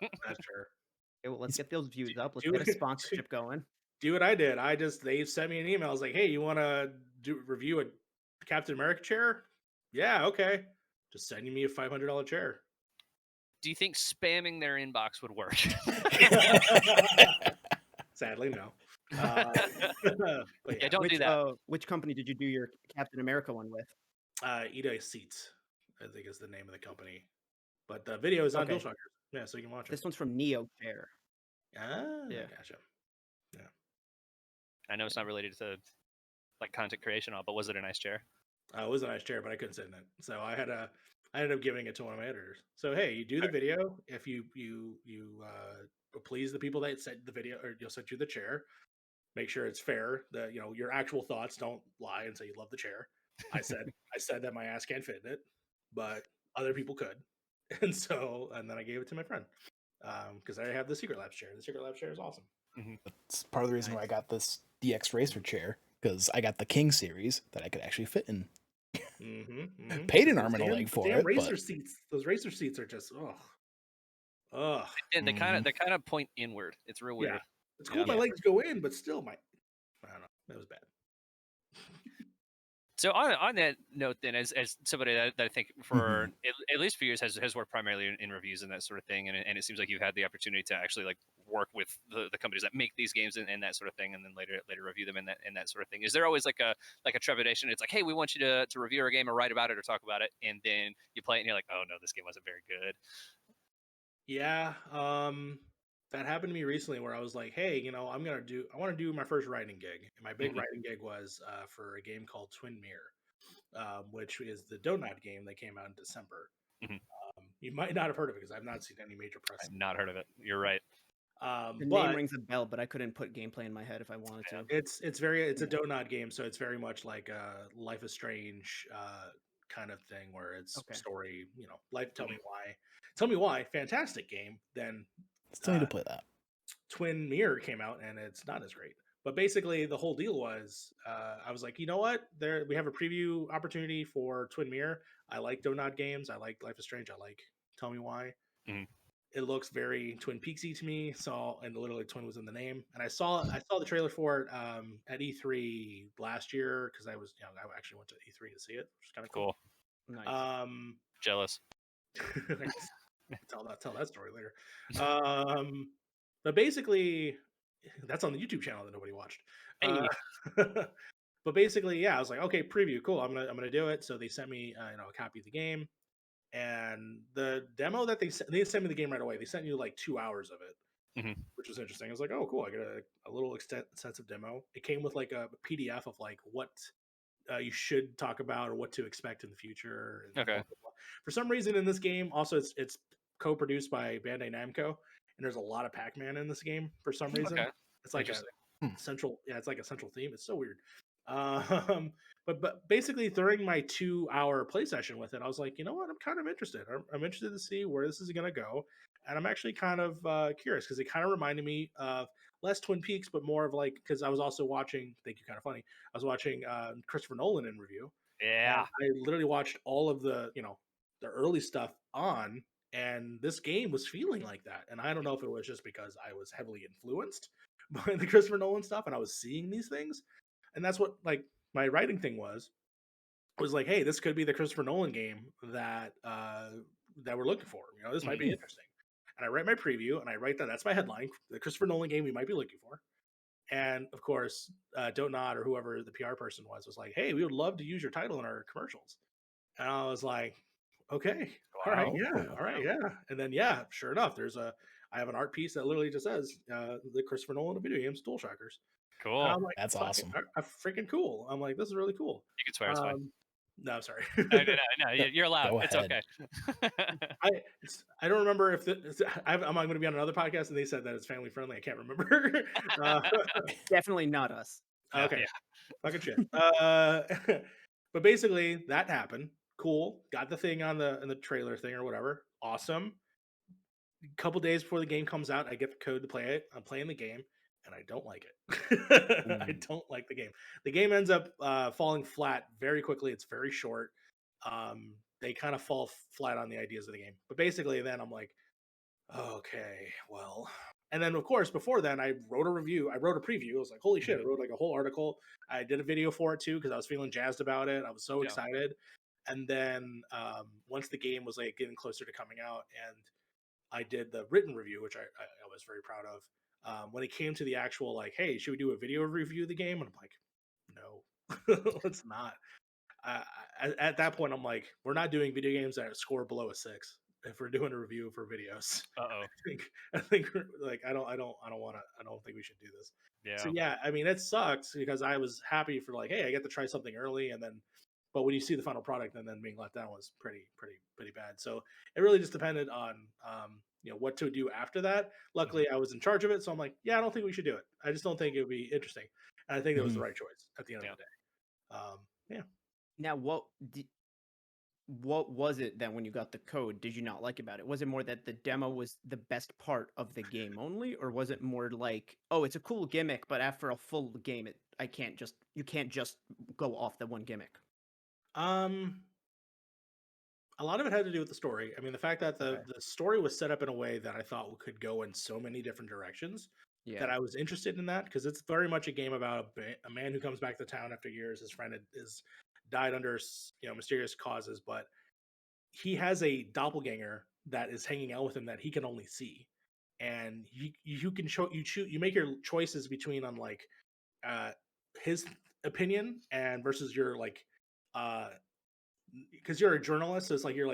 That's true. Okay, well, let's get those views up. Let's get a sponsorship going. Do what I did. They sent me an email. I was like, hey, you want to review a Captain America chair? Yeah, okay. Just sending me a $500 chair. Do you think spamming their inbox would work? Sadly, no. Don't do that. Which company did you do your Captain America one with? Ida Seats, I think is the name of the company. But the video is on Dualshockers. Yeah, so you can watch it. This one's from Neo Chair. Ah, yeah. Gotcha. Yeah. I know it's not related to like content creation, but was it a nice chair? It was a nice chair, but I couldn't sit in it. So I ended up giving it to one of my editors. So hey, you do the video. If you please the people that sent the video, or you'll send you the chair. Make sure it's fair. That your actual thoughts, don't lie and say you love the chair. I said that my ass can't fit in it, but other people could, and then I gave it to my friend because I have the Secret Labs chair. The Secret Labs chair is awesome. That's part of the reason why I got this DX Racer chair, because I got the King series that I could actually fit in. Paid an arm and a leg for it. Seats. Those racer seats are just ugh. And they kind of point inward. It's real weird. Yeah. It's cool. My legs go in, but still, I don't know. That was bad. So on that note, then, as somebody that I think for at least a few years has worked primarily in reviews and that sort of thing, and it seems like you've had the opportunity to actually like work with the companies that make these games and that sort of thing, and then later review them and that sort of thing. Is there always like a trepidation? It's like, hey, we want you to review our game or write about it or talk about it, and then you play it and you're like, oh no, this game wasn't very good. Yeah, that happened to me recently where I was like, hey, I want to do my first writing gig. And my big writing gig was for a game called Twin Mirror, which is the Donut game that came out in December. You might not have heard of it because I've not seen any major press. I've not heard of it. You're right. The name rings a bell, but I couldn't put gameplay in my head if I wanted to. It's a Donut game, so it's very much like a Life is Strange kind of thing where it's story, life. Tell me why. Fantastic game. Then still need to play that. Twin Mirror came out and it's not as great. But basically the whole deal was I was like, you know what? We have a preview opportunity for Twin Mirror. I like Donut games. I like Life is Strange. I like Tell Me Why. It looks very Twin Peaksy to me. And literally Twin was in the name. And I saw the trailer for it at E3 last year because I actually went to E3 to see it, which is kind of cool. Nice. Jealous. Tell that story later. But basically, that's on the YouTube channel that nobody watched. But basically, I was like, okay, preview, cool. I'm gonna do it. So they sent me, a copy of the game. And the demo that they sent me the game right away. They sent you like 2 hours of it, which was interesting. I was like, oh, cool. I got a little extensive demo. It came with like a PDF of like what you should talk about or what to expect in the future. And Okay. blah, blah, blah. For some reason in this game, also it's co-produced by Bandai Namco, and there's a lot of Pac-Man in this game for some reason. Okay. It's like a central, it's like a central theme. It's so weird. But basically during my 2-hour play session with it, I was like, you know what? I'm kind of interested. I'm interested to see where this is going to go. And I'm actually kind of curious because it kind of reminded me of less Twin Peaks, but more of like, because I was also watching, thank you, kind of funny. I was watching Christopher Nolan in review. Yeah. And I literally watched all of the, the early stuff on, and this game was feeling like that. And I don't know if it was just because I was heavily influenced by the Christopher Nolan stuff and I was seeing these things. And that's what like my writing thing was like, hey, this could be the Christopher Nolan game that that we're looking for. This might be interesting. And I write my preview and I write that's my headline, the Christopher Nolan game we might be looking for. And of course, Don't Nod or whoever the PR person was like, hey, we would love to use your title in our commercials. And I was like, okay, all right, yeah, all right, yeah. And then yeah, sure enough, I have an art piece that literally just says the Christopher Nolan of video games, Dualshockers. Cool. And I'm like, that's awesome. Freaking cool. I'm like, this is really cool. You can swear, it's fine. No, I'm sorry. No, you're allowed. Go it's ahead. okay. I don't remember if I'm going to be on another podcast and they said that it's family friendly. I can't remember. Definitely not us. Okay, fucking shit. But basically that happened. Cool. Got the thing on the trailer thing or whatever. Awesome. A couple days before the game comes out, I get the code to play it. I'm playing the game. And I don't like it. I don't like the game. The game ends up falling flat very quickly. It's very short. They kind of fall flat on the ideas of the game. But basically, then I'm like, okay, well. And then, of course, before then, I wrote a review. I wrote a preview. I was like, holy shit. I wrote like a whole article. I did a video for it, too, because I was feeling jazzed about it. I was so excited. And then once the game was like getting closer to coming out, and I did the written review, which I was very proud of. When it came to the actual like, hey, should we do a video review of the game? And I'm like, no, let's not. At that point, I'm like, we're not doing video games that score below a 6 if we're doing a review for videos. I think like I don't think we should do this. Yeah. So yeah, I mean, it sucks because I was happy for like, hey, I get to try something early, and then, but when you see the final product and then being let down was pretty bad. So it really just depended on what to do after that. Luckily, I was in charge of it, so I'm like, yeah, I don't think we should do it. I just don't think it would be interesting, and I think it was the right choice at the end of the day. Yeah. Now, what was it then when you got the code? Did you not like about it? Was it more that the demo was the best part of the game only, or was it more like, oh, it's a cool gimmick, but after a full game, you can't just go off the one gimmick? A lot of it had to do with the story. I mean, the fact that the story was set up in a way that I thought could go in so many different directions that I was interested in that, because it's very much a game about a man who comes back to town after years. His friend is died under mysterious causes, but he has a doppelganger that is hanging out with him that he can only see, and you make your choices between on like his opinion and versus your like because you're a journalist, so it's like your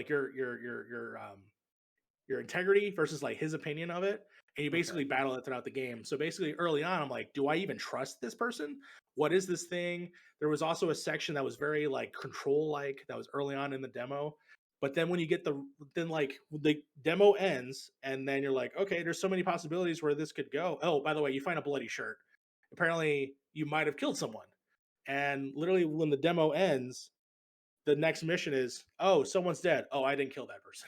integrity versus like his opinion of it, and you basically battle it throughout the game. So basically, early on, I'm like, do I even trust this person? What is this thing? There was also a section that was very like control like that was early on in the demo, but then when you get the demo ends, and then you're like, okay, there's so many possibilities where this could go. Oh, by the way, you find a bloody shirt. Apparently, you might have killed someone, and literally when the demo ends, the next mission is, oh, someone's dead. Oh, I didn't kill that person.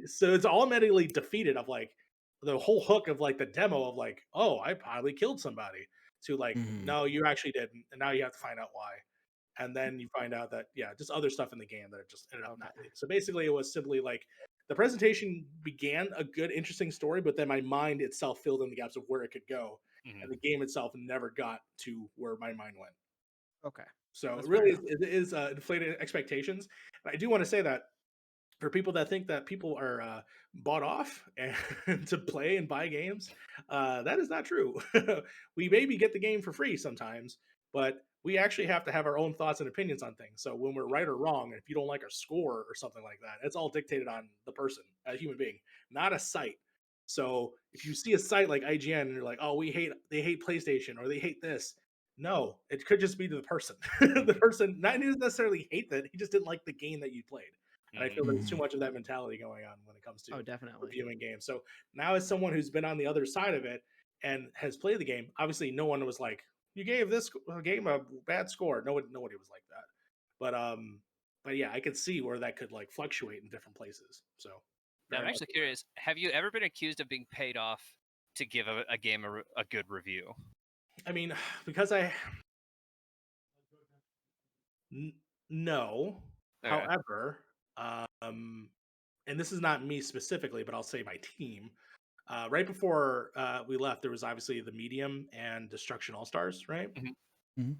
So it's automatically defeated of like the whole hook of like the demo of like, oh, I probably killed somebody, to like, no, you actually didn't. And now you have to find out why. And then you find out that, just other stuff in the game that it just ended up not. So basically it was simply like the presentation began a good, interesting story, but then my mind itself filled in the gaps of where it could go. And the game itself never got to where my mind went. Okay. So it really is inflated expectations. And I do want to say that for people that think that people are bought off and to play and buy games, that is not true. We maybe get the game for free sometimes, but we actually have to have our own thoughts and opinions on things. So when we're right or wrong, if you don't like our score or something like that, it's all dictated on the person, a human being, not a site. So if you see a site like IGN and you're like, oh, they hate PlayStation or they hate this. No, it could just be to the person. The person not doesn't necessarily hate that. He just didn't like the game that you played. And I feel there's too much of that mentality going on when it comes to definitely reviewing games. So now as someone who's been on the other side of it and has played the game, obviously no one was like, you gave this game a bad score. Nobody was like that. But yeah, I could see where that could like fluctuate in different places. So now, I'm actually curious. Have you ever been accused of being paid off to give a game a good review? I mean, because no. Okay. However, and this is not me specifically, but I'll say my team. Right before we left, there was obviously the Medium and Destruction All Stars, right? Mm-hmm. Mm-hmm.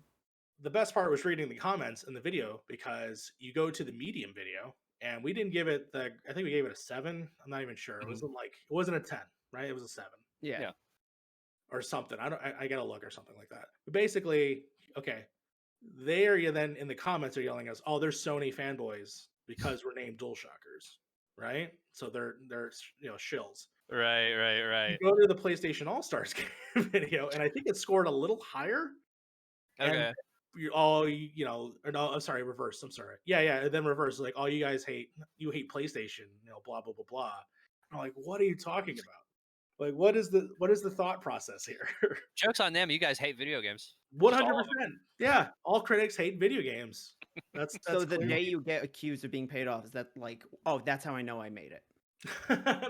The best part was reading the comments in the video because you go to the Medium video, and we didn't give it I think we gave it a 7. I'm not even sure. It wasn't a 10, right? It was a 7. Yeah. Or something. I gotta look or something like that. But basically, okay, there you then in the comments are yelling at us, oh, they're Sony fanboys because we're named Dualshockers, right? So they're shills. Right. You go to the PlayStation All Stars video, and I think it scored a little higher. Okay. And or no, I'm sorry, reverse. I'm sorry. Yeah, and then reverse, like, oh, you guys hate PlayStation, blah blah blah blah. I'm like, what are you talking about? Like, what is the thought process here? Joke's on them. You guys hate video games. 100%. Yeah, all critics hate video games. That's so the day you get accused of being paid off, is that like, oh, that's how I know I made it?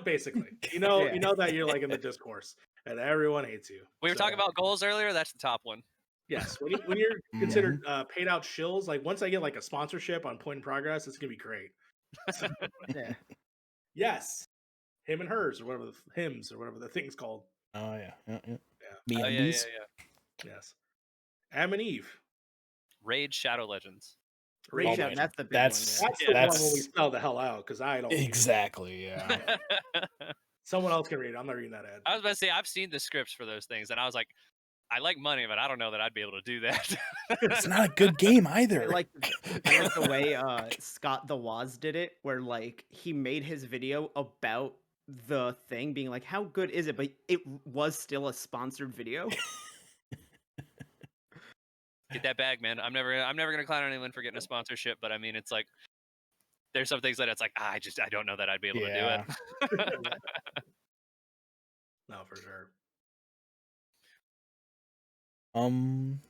Basically, you know that you're like in the discourse and everyone hates you. We were talking about goals earlier. That's the top one. Yes, when you're considered paid out shills, like once I get like a sponsorship on Point in Progress, it's gonna be great. So, yeah. Yes. Him and hers, or whatever hymns, or whatever the thing's called. Oh yeah. Yeah. Yes. Adam and Eve. Raid Shadow Legends. Raid Shadow, that's the big one. That's the one when we spell the hell out because I don't. Exactly. Yeah. Someone else can read it. I'm not reading that ad. I was about to say I've seen the scripts for those things, and I was like, I like money, but I don't know that I'd be able to do that. It's not a good game either. I like the way Scott the Woz did it, where like he made his video about the thing, being like, "How good is it?" But it was still a sponsored video. Get that bag, man. I'm never gonna clown anyone for getting a sponsorship, but I mean, it's like there's some things that it's like I don't know that I'd be able to do it. No, for sure.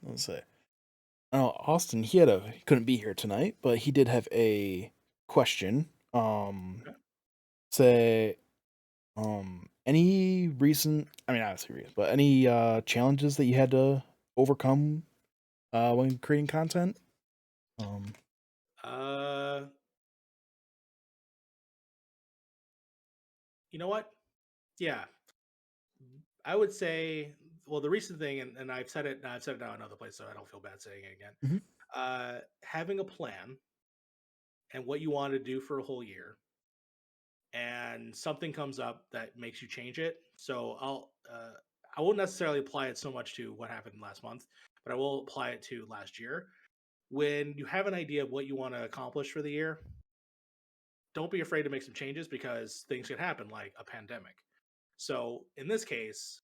Let's see. Oh, Austin, he couldn't be here tonight, but he did have a question. Say, any recent, I mean, not serious, but any challenges that you had to overcome when creating content? You know what? Yeah, I would say. Well, the recent thing, and I've said it now in other places, so I don't feel bad saying it again. Mm-hmm. Having a plan and what you want to do for a whole year, and something comes up that makes you change it. So I won't necessarily apply it so much to what happened last month, but I will apply it to last year. When you have an idea of what you want to accomplish for the year, don't be afraid to make some changes because things could happen, like a pandemic. So in this case,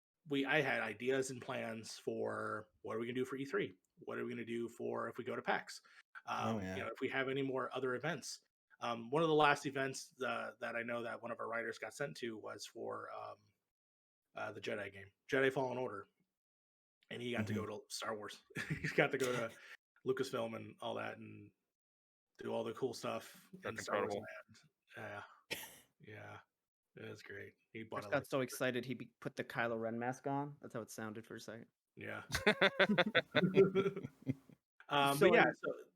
I had ideas and plans for what are we gonna do for E3? What are we gonna do for if we go to PAX? If we have any more other events. One of the last events that I know that one of our writers got sent to was for the Jedi game, Jedi Fallen Order, and he got to go to Star Wars. He got to go to Lucasfilm and all that, and do all the cool stuff. That's incredible. Yeah, it's great. He got so excited he put the Kylo Ren mask on. That's how it sounded for a second. Yeah. So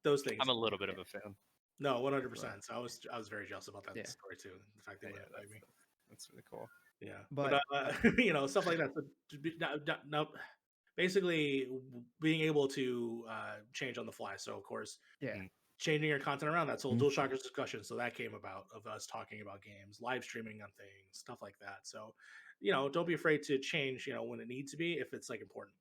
those things. I'm a little bit of a fan. No, 100%. So I was very jealous about that story too. The fact that that's really cool. Yeah, but stuff like that. Basically, being able to change on the fly. So of course, changing your content around. That's whole Dualshockers discussion. So that came about of us talking about games, live streaming on things, stuff like that. So, don't be afraid to change, when it needs to be, if it's like important.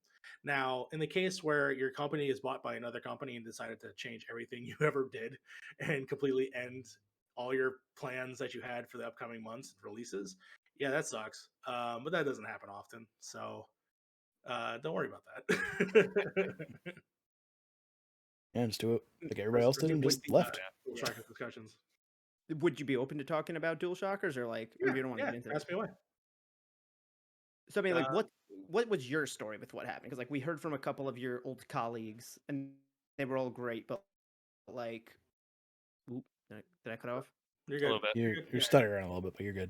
Now, in the case where your company is bought by another company and decided to change everything you ever did and completely end all your plans that you had for the upcoming months and releases, yeah, that sucks. But that doesn't happen often, so don't worry about that. Yeah, just do it like everybody else did and just left. Dualshockers discussions. Would you be open to talking about Dualshockers, or like, or you don't want to get into ask that? me away. So I mean, like, what was your story with what happened? Because like we heard from a couple of your old colleagues, and they were all great, but like, oop, did I cut off? You're good. A little bit. You're stuttering a little bit, but you're good.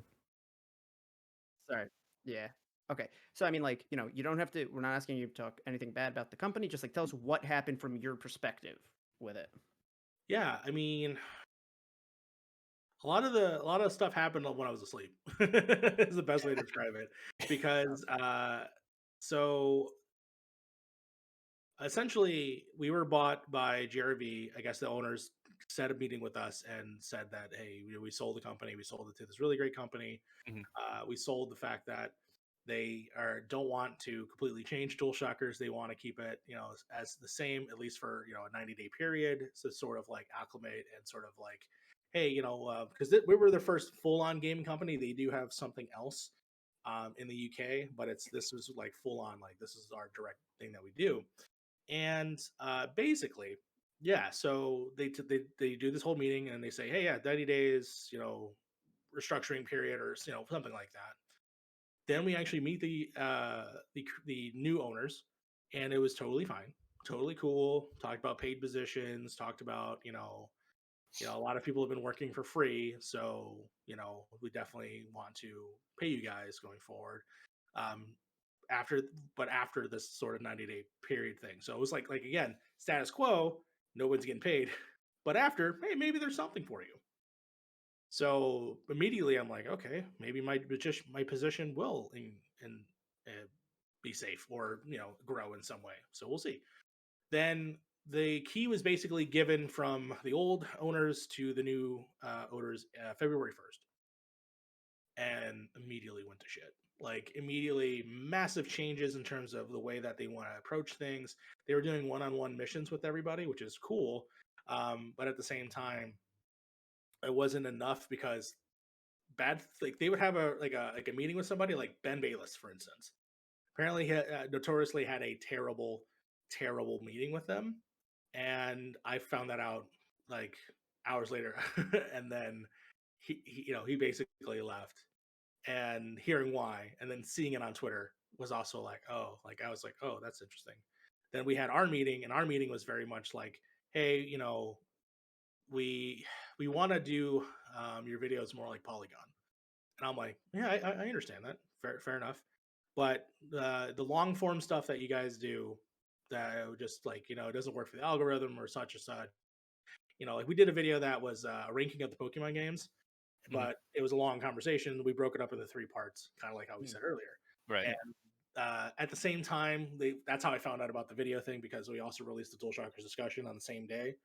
Sorry. Yeah. Okay. So I mean, like, you don't have to. We're not asking you to talk anything bad about the company. Just like tell us what happened from your perspective with it. Yeah, I mean, a lot of stuff happened when I was asleep. Is the best way to describe it, because so essentially we were bought by JRV. I guess the owners set a meeting with us and said that, hey, we sold the company. We sold it to this really great company. Mhm. We sold the fact that they don't want to completely change Dualshockers. They want to keep it, as the same, at least for a 90-day period. So sort of like acclimate and sort of like, hey, because we were their first full-on gaming company. They do have something else in the UK, but this was like full on, like this is our direct thing that we do. And basically, yeah. So they do this whole meeting and they say, hey, yeah, 90 days, restructuring period or something like that. Then we actually meet the new owners, and it was totally fine, totally cool. Talked about paid positions, talked about a lot of people have been working for free, so we definitely want to pay you guys going forward. Um, after this sort of 90-day period thing, so it was like again status quo, no one's getting paid, but after, hey, maybe there's something for you. So immediately I'm like, okay, maybe my position will uh, be safe or grow in some way. So we'll see. Then the key was basically given from the old owners to the new owners February 1st, and immediately went to shit. Like immediately, massive changes in terms of the way that they want to approach things. They were doing one-on-one missions with everybody, which is cool, but at the same time, it wasn't enough because they would have a meeting with somebody like Ben Bayless, for instance. Apparently he notoriously had a terrible meeting with them, and I found that out like hours later. And then he basically left, and hearing why and then seeing it on Twitter was also like, oh, like I was like, oh, that's interesting. Then we had our meeting, and our meeting was very much like, hey, we want to do your videos more like Polygon. And I'm like, yeah, I understand that. Fair enough. But the long form stuff that you guys do, that just like, it doesn't work for the algorithm or such or such. Like we did a video that was a ranking of the Pokemon games, but it was a long conversation. We broke it up into 3 parts, kind of like how we said earlier. Right. And at the same time, that's how I found out about the video thing, because we also released the Dualshockers discussion on the same day.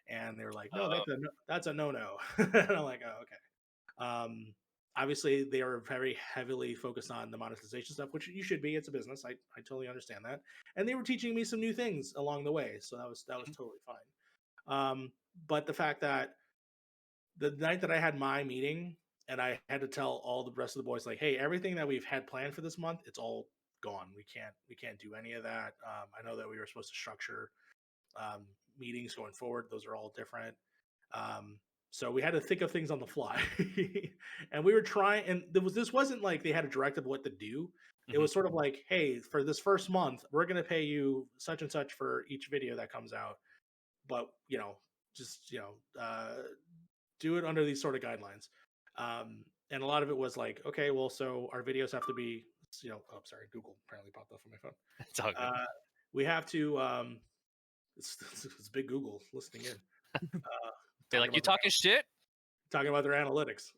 And they were like, no, that's a no-no. And I'm like, oh, okay. Obviously, they are very heavily focused on the monetization stuff, which you should be. It's a business. I totally understand that. And they were teaching me some new things along the way, so that was totally fine. But the fact that the night that I had my meeting and I had to tell all the rest of the boys, like, hey, everything that we've had planned for this month, it's all gone. We can't do any of that. I know that we were supposed to structure meetings going forward. Those are all different. So we had to think of things on the fly. And we were trying, and this wasn't like they had a directive what to do. It was sort of like, hey, for this first month, we're going to pay you such and such for each video that comes out. But, just, do it under these sort of guidelines. And a lot of it was like, okay, well, so our videos have to be, oh, sorry, Google apparently popped up on my phone. It's all good. We have to, it's big Google listening in. They're like, you talking shit? Talking about their analytics.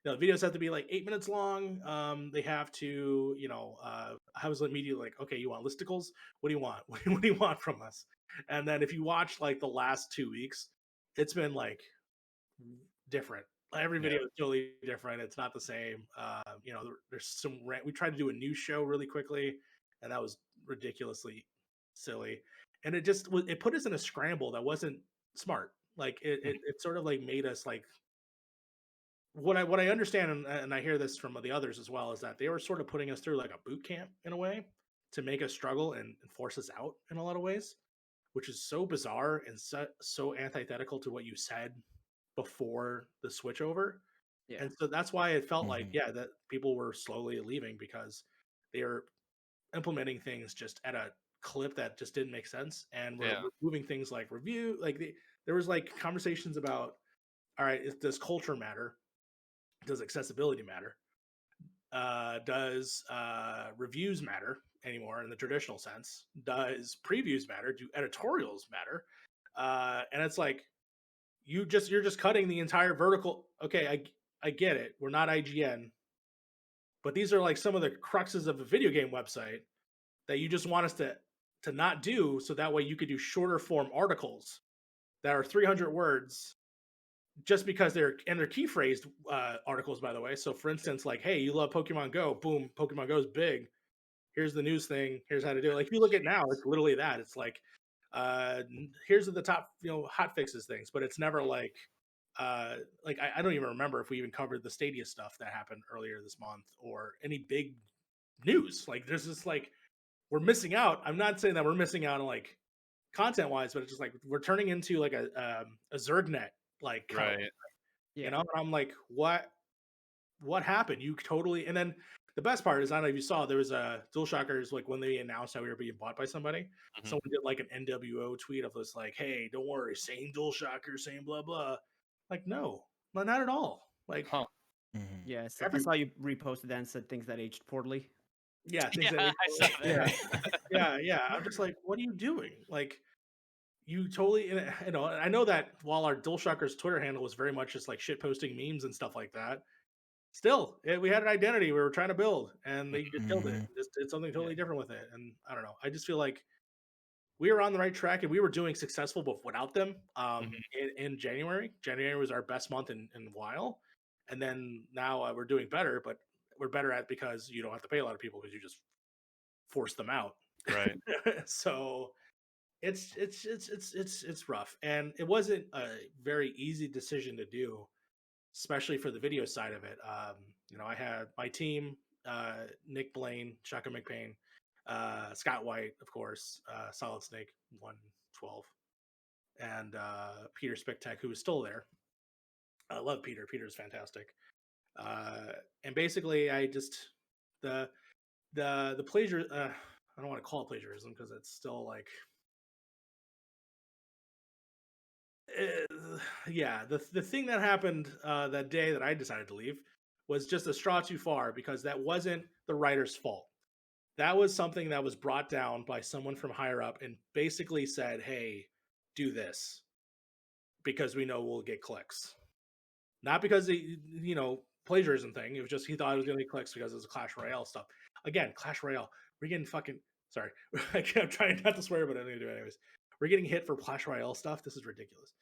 The videos have to be like 8 minutes long. They have to, I was immediately like, okay, you want listicles? What do you want? What do you want from us? And then if you watch like the last 2 weeks, it's been like different. Every video is totally different. It's not the same. There's some we tried to do a new show really quickly, and that was ridiculously silly, and it put us in a scramble that wasn't smart. Like it sort of like made us like what I understand, and I hear this from the others as well, is that they were sort of putting us through like a boot camp in a way to make us struggle and force us out in a lot of ways, which is so bizarre and so antithetical to what you said before the switch over. Yeah. And so that's why it felt like, yeah, that people were slowly leaving because they are implementing things just at a clip that just didn't make sense. And we're removing things like review, like there was like conversations about, all right, does culture matter? Does accessibility matter? Does reviews matter anymore in the traditional sense? Does previews matter? Do editorials matter? And it's like you're just cutting the entire vertical. Okay, I get it. We're not IGN, but these are like some of the cruxes of a video game website that you just want us to not do, so that way you could do shorter form articles that are 300 words, just because they're key phrased articles, by the way. So for instance, like, hey, you love Pokemon Go, boom, Pokemon Go is big. Here's the news thing. Here's how to do it. Like if you look at now, it's literally that. It's like, here's the top, hot fixes things, but it's never like I don't even remember if we even covered the Stadia stuff that happened earlier this month or any big news. Like there's just like, we're missing out. I'm not saying that we're missing out on like content wise, but it's just like we're turning into like a ZergNet like right. And I'm like, what happened? You totally. And then the best part is, I don't know if you saw, there was a Dualshockers, like when they announced how we were being bought by somebody, someone did like an NWO tweet of this, like, hey, don't worry, same Dualshockers, same blah blah. Like, no, not at all. Like, yeah, so I saw you reposted that and said things that aged poorly. Yeah, things I saw that. Yeah. I'm just like, what are you doing? Like, you totally, I know that while our Dualshockers Twitter handle was very much just like shit posting memes and stuff like that, still, we had an identity we were trying to build, and they just killed it. Just did something totally different with it. And I don't know. I just feel like we were on the right track, and we were doing successful, but without them. In January, January was our best month in a while, and then now we're doing better, but we're better at because you don't have to pay a lot of people because you just force them out. Right. So it's rough, and it wasn't a very easy decision to do, especially for the video side of it. I had my team, Nick Blaine, Shaka McPain, Scott White, of course, Solid Snake 112, and Peter Spictek, who was still there. I love Peter. Peter's fantastic. And basically, I just the plagiar. I don't want to call it plagiarism because it's still like, yeah. The thing that happened that day that I decided to leave was just a straw too far, because that wasn't the writer's fault. That was something that was brought down by someone from higher up and basically said, hey, do this because we know we'll get clicks. Not because plagiarism thing. It was just he thought it was going to get clicks because it was Clash Royale stuff. Again, Clash Royale. We're getting fucking, sorry. I'm trying not to swear, but I'm going to do it anyways. We're getting hit for Clash Royale stuff. This is ridiculous.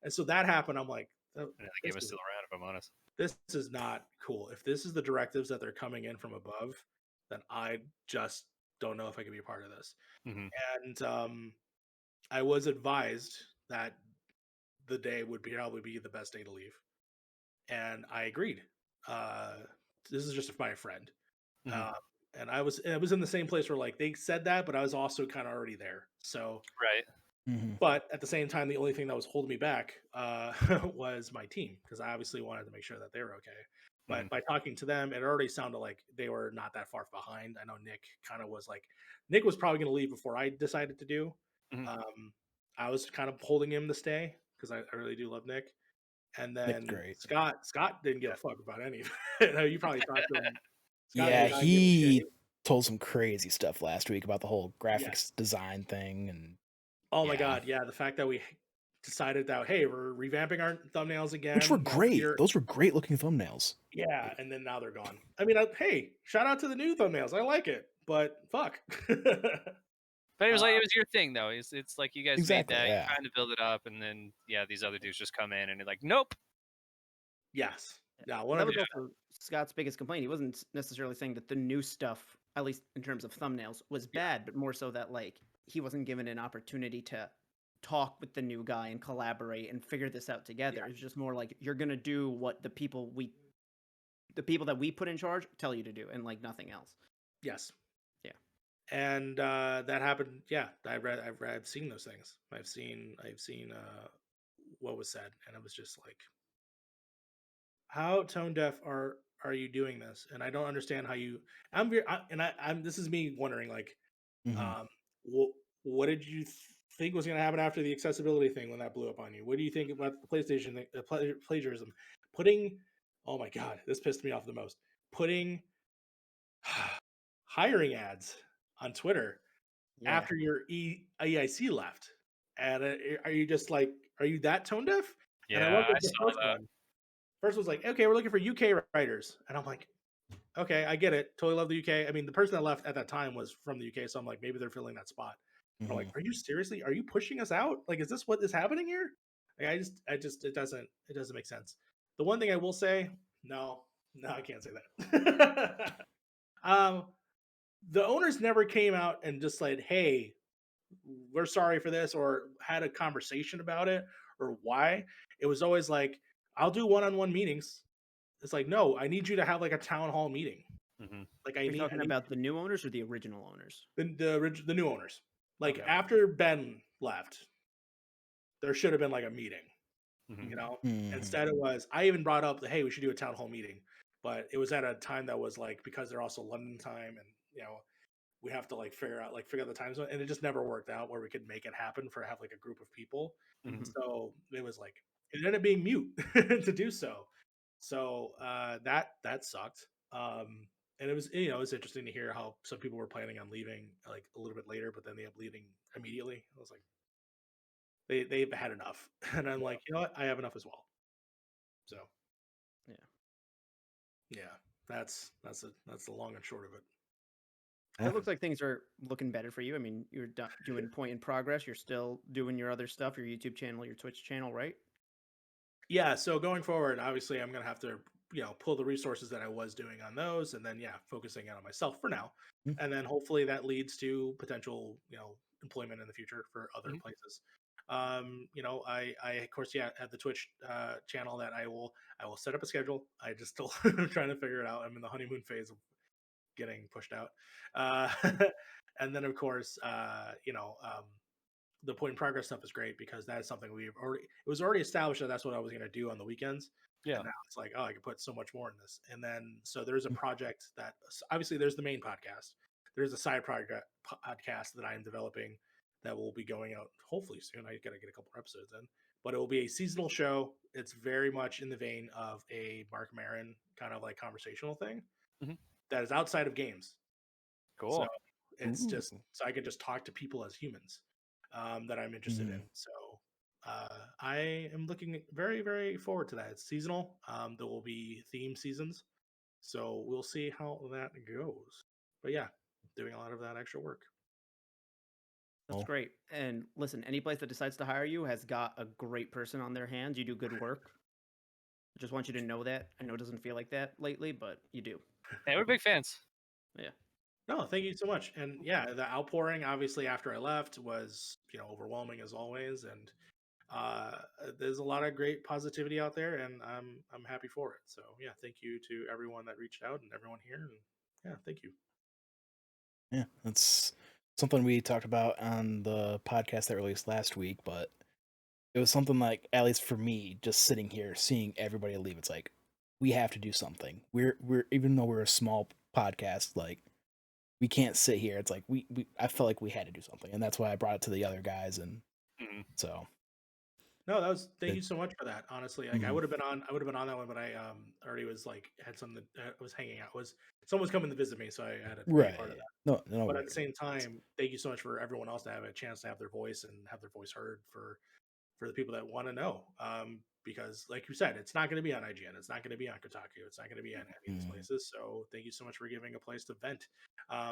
And so that happened. I'm like, the game is still around, if I'm honest. This is not cool. If this is the directives that they're coming in from above, then I just don't know if I can be a part of this. And I was advised that the day would probably be the best day to leave, and I agreed. This is just my friend, and I was in the same place where like they said that, but I was also kind of already there. So right. But at the same time, the only thing that was holding me back was my team, because I obviously wanted to make sure that they were okay. But by talking to them, it already sounded like they were not that far behind. I know Nick kind of was like, Nick was probably going to leave before I decided to do. I was kind of holding him to stay because I really do love Nick. And then Scott didn't give a fuck about any of it. You probably talked to him. Scott he told some crazy stuff last week about the whole graphics design thing. And oh my God, yeah, the fact that we decided that, hey, we're revamping our thumbnails again, which were great. Those were great looking thumbnails. Yeah, and then now they're gone. I mean, hey, shout out to the new thumbnails. I like it, but fuck. But it was like, it was your thing though. It's like you guys made that, you're trying to build it up, and then these other dudes just come in and they're like, nope. Yes. Yeah, that was also Scott's biggest complaint. He wasn't necessarily saying that the new stuff at least in terms of thumbnails, was bad, but more so that like he wasn't given an opportunity to talk with the new guy and collaborate and figure this out together. It's just more like you're gonna do what the people that we put in charge tell you to do, and like nothing else. Yes. Yeah. And that happened. Yeah, I've seen those things. I've seen what was said, and it was just like, how tone deaf are you doing this? And I don't understand how you. I'm. This is me wondering, like, Mhm. what did you think was going to happen after the accessibility thing when that blew up on you? What do you think about the PlayStation thing, plagiarism? Putting, oh my god, this pissed me off the most. Putting hiring ads on Twitter Yeah. after your EIC left, and are you just like, are you that tone deaf? And I Yeah, love I the saw first that. one. First was like, okay, we're looking for UK writers, and I'm like, okay, I get it. Totally love the UK. I mean, the person that left at that time was from the UK, so I'm like, maybe they're filling that spot. But I'm like, Mhm. are you seriously? Are you pushing us out? Like, is this what is happening here? Like, it doesn't make sense. The one thing I will say, no, I can't say that. The owners never came out and just said, hey, we're sorry for this, or had a conversation about it, or why. It was always like, I'll do one-on-one meetings. It's like, no, I need you to have like a town hall meeting. Mm-hmm. Like, You're talking about the new owners or the original owners? the new owners. Like, Okay. after Ben left, there should have been like a meeting, Mm-hmm. you know. Mhm. Instead, it was, I even brought up the, hey, we should do a town hall meeting, but it was at a time that was like, because they're also London time, and we have to like figure out the time zone, and it just never worked out where we could make it happen for have like a group of people. Mm-hmm. So it was like, it ended up being mute to do so. So that sucked. And it was, it was interesting to hear how some people were planning on leaving like a little bit later, but then they ended up leaving immediately. I was like, they've had enough, and I'm like, you know what, I have enough as well. So Yeah. yeah, that's the long and short of it. It looks like things are looking better for you. I mean, you're doing Point in Progress. You're still doing your other stuff, your YouTube channel, your Twitch channel, right? Yeah, so going forward, obviously, I'm gonna have to, pull the resources that I was doing on those, and then focusing on myself for now, Mm. and then hopefully that leads to potential, employment in the future for other places. I of course, have the Twitch channel that I will set up a schedule. I just still trying to figure it out. I'm in the honeymoon phase of getting pushed out, and then of course, the point in progress stuff is great because that is something it was already established that that's what I was going to do on the weekends. Yeah. And now it's like, oh, I could put so much more in this. And then, so there's a project that obviously there's the main podcast. There's a side project podcast that I am developing that will be going out hopefully soon. I got to get a couple episodes in, but it will be a seasonal show. It's very much in the vein of a Mark Maron kind of like conversational thing that is outside of games. Cool. So it's just, so I can just talk to people as humans that I'm interested in. So I am looking very, very forward to that. It's seasonal. There will be theme seasons. So we'll see how that goes. But yeah, doing a lot of that extra work. That's great. And listen, any place that decides to hire you has got a great person on their hands. You do good work. I just want you to know that. I know it doesn't feel like that lately, but you do. Hey, we're big fans. Yeah. No, thank you so much. And yeah, the outpouring obviously after I left was, overwhelming as always. And there's a lot of great positivity out there, and I'm happy for it. So yeah, thank you to everyone that reached out and everyone here. And yeah, thank you. Yeah, that's something we talked about on the podcast that released last week, but it was something like, at least for me, just sitting here seeing everybody leave, it's like, we have to do something. We're even though we're a small podcast, like, we can't sit here. It's like I felt like we had to do something, and that's why I brought it to the other guys, and so. No, thank you so much for that. Honestly, like I would have been on that one, but I already was like had something. I was hanging out. Someone was coming to visit me, so I had to be a part of that. No, but at the same time, thank you so much for everyone else to have a chance to have their voice and have their voice heard for the people that want to know. Because like you said, it's not going to be on IGN, it's not going to be on Kotaku, it's not going to be on any of these places. So thank you so much for giving a place to vent.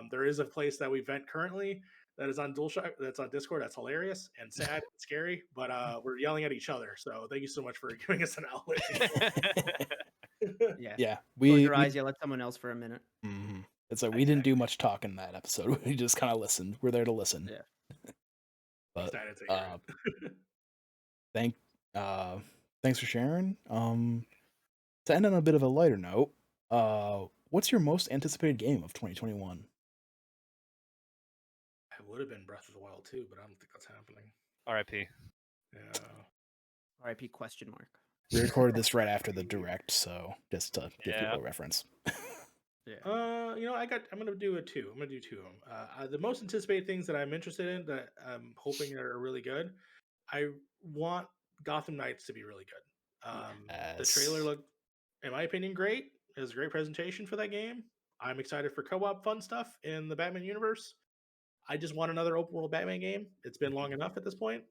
There is a place that we vent currently that is on Dualshockers, that's on Discord. That's hilarious and sad and scary, but we're yelling at each other. So thank you so much for giving us an outlet. Yeah. Yeah, Close your eyes, yell at someone else for a minute. It's like we didn't do much talking in that episode. We just kind of listened. We're there to listen. Yeah. But Excited to hear it. Thanks for sharing. To end on a bit of a lighter note, what's your most anticipated game of 2021? It would have been Breath of the Wild 2, but I don't think that's happening. R.I.P. Yeah. R.I.P. question mark. We recorded this right after the direct, so just to give people a reference. Yeah. I'm gonna do a 2. I'm gonna do 2 of them. The most anticipated things that I'm interested in that I'm hoping are really good. I want Gotham Knights to be really good. The trailer looked, in my opinion, great. It was a great presentation for that game. I'm excited for co-op fun stuff in the Batman universe. I just want another open world Batman game. It's been long enough at this point.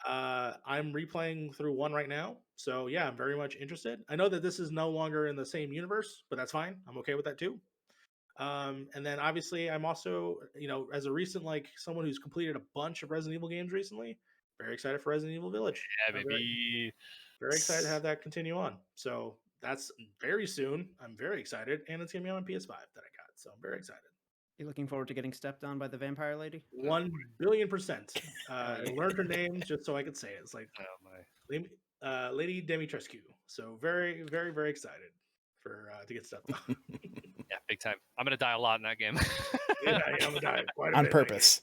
I'm replaying through 1 right now. So yeah, I'm very much interested. I know that this is no longer in the same universe, but that's fine. I'm okay with that too. And then obviously I'm also, as a recent, someone who's completed a bunch of Resident Evil games recently, very excited for Resident Evil Village. Yeah, baby. Very excited to have that continue on. So that's very soon. I'm very excited. And it's going to be on PS5 that I got. So I'm very excited. You looking forward to getting stepped on by the vampire lady? 1 billion%. I learned her name just so I could say it. It's like Lady Dimitrescu. So very, very, very excited for to get stepped on. Yeah, big time. I'm gonna die a lot in that game. Yeah, I'm gonna die quite a on bit purpose.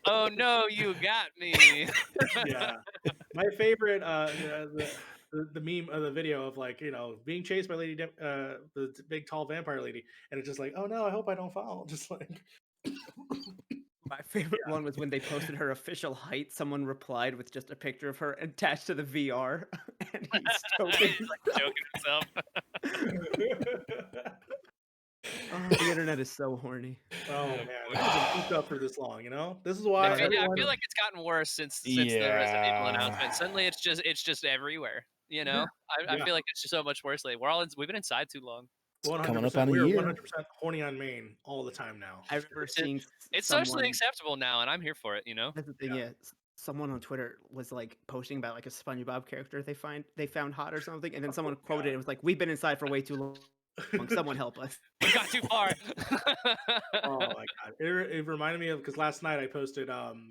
Oh no, you got me. Yeah, my favorite the meme of the video of being chased by the big tall vampire lady, and it's just like, oh no, I hope I don't fall. Just like My favorite one was when they posted her official height. Someone replied with just a picture of her attached to the VR, and he's joking himself. Oh, the internet is so horny. Oh man, it's been cooped up for this long. This is why. I feel like it's gotten worse since the Resident Evil announcement. Suddenly, it's just everywhere. I feel like it's just so much worse lately. We've been inside too long. 100%. Coming up on a We're year. 100% horny on main all the time now. I remember seeing it's socially acceptable now, and I'm here for it. That's the thing. Yeah. Someone on Twitter was posting about a SpongeBob character they found hot or something, and then someone quoted it was like, "We've been inside for way too long. Someone help us. We got too far." Oh my god! It reminded me of, because last night I posted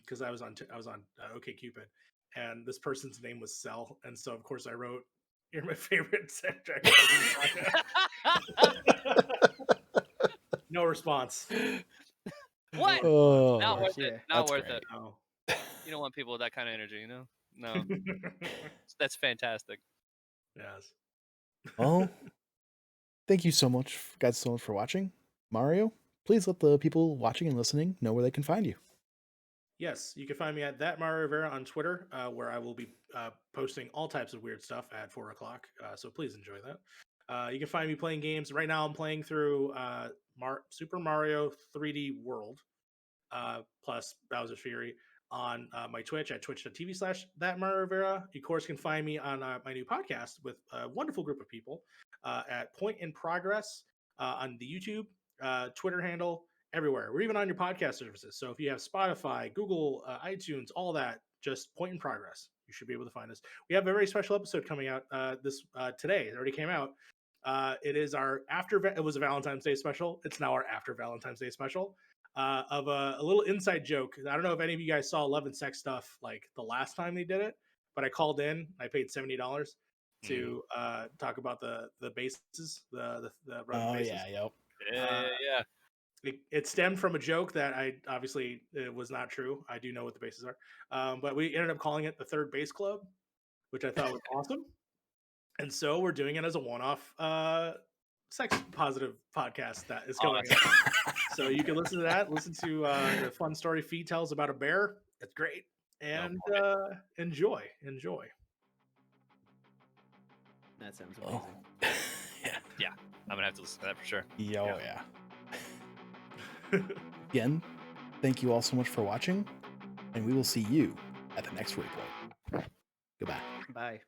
because I was on OkCupid, and this person's name was Cell, and so of course I wrote, "You're my favorite soundtrack." No response. What? Oh, not worth it. Not worth it. No. You don't want people with that kind of energy, No. That's fantastic. Yes. Well, thank you so much, guys, so much for watching. Mario, please let the people watching and listening know where they can find you. Yes, you can find me at that Mario Rivera on Twitter, where I will be posting all types of weird stuff at 4 o'clock. So please enjoy that. You can find me playing games. Right now, I'm playing through Super Mario 3D World plus Bowser's Fury on my Twitch at twitch.tv/that Mario Rivera. You, of course, can find me on my new podcast with a wonderful group of people at Point in Progress on the YouTube, Twitter handle, everywhere. We're even on your podcast services. So if you have Spotify, Google, iTunes, all that, just Point in Progress. You should be able to find us. We have a very special episode coming out today. It already came out. It is our it was a Valentine's Day special. It's now our after Valentine's Day special. Of a little inside joke. I don't know if any of you guys saw Love and Sex Stuff the last time they did it, but I called in. I paid $70 to talk about the bases, the bases. Yeah, yep. It stemmed from a joke that it was not true. I do know what the bases are, but we ended up calling it the Third Base Club, which I thought was awesome. And so we're doing it as a one-off sex positive podcast that is going on. So you can listen to that. Listen to the fun story Fee tells about a bear. It's great. And enjoy. That sounds amazing. Yeah. I'm gonna have to listen to that for sure. Yeah. Again, thank you all so much for watching, and we will see you at the next Waypoint. Goodbye. Bye.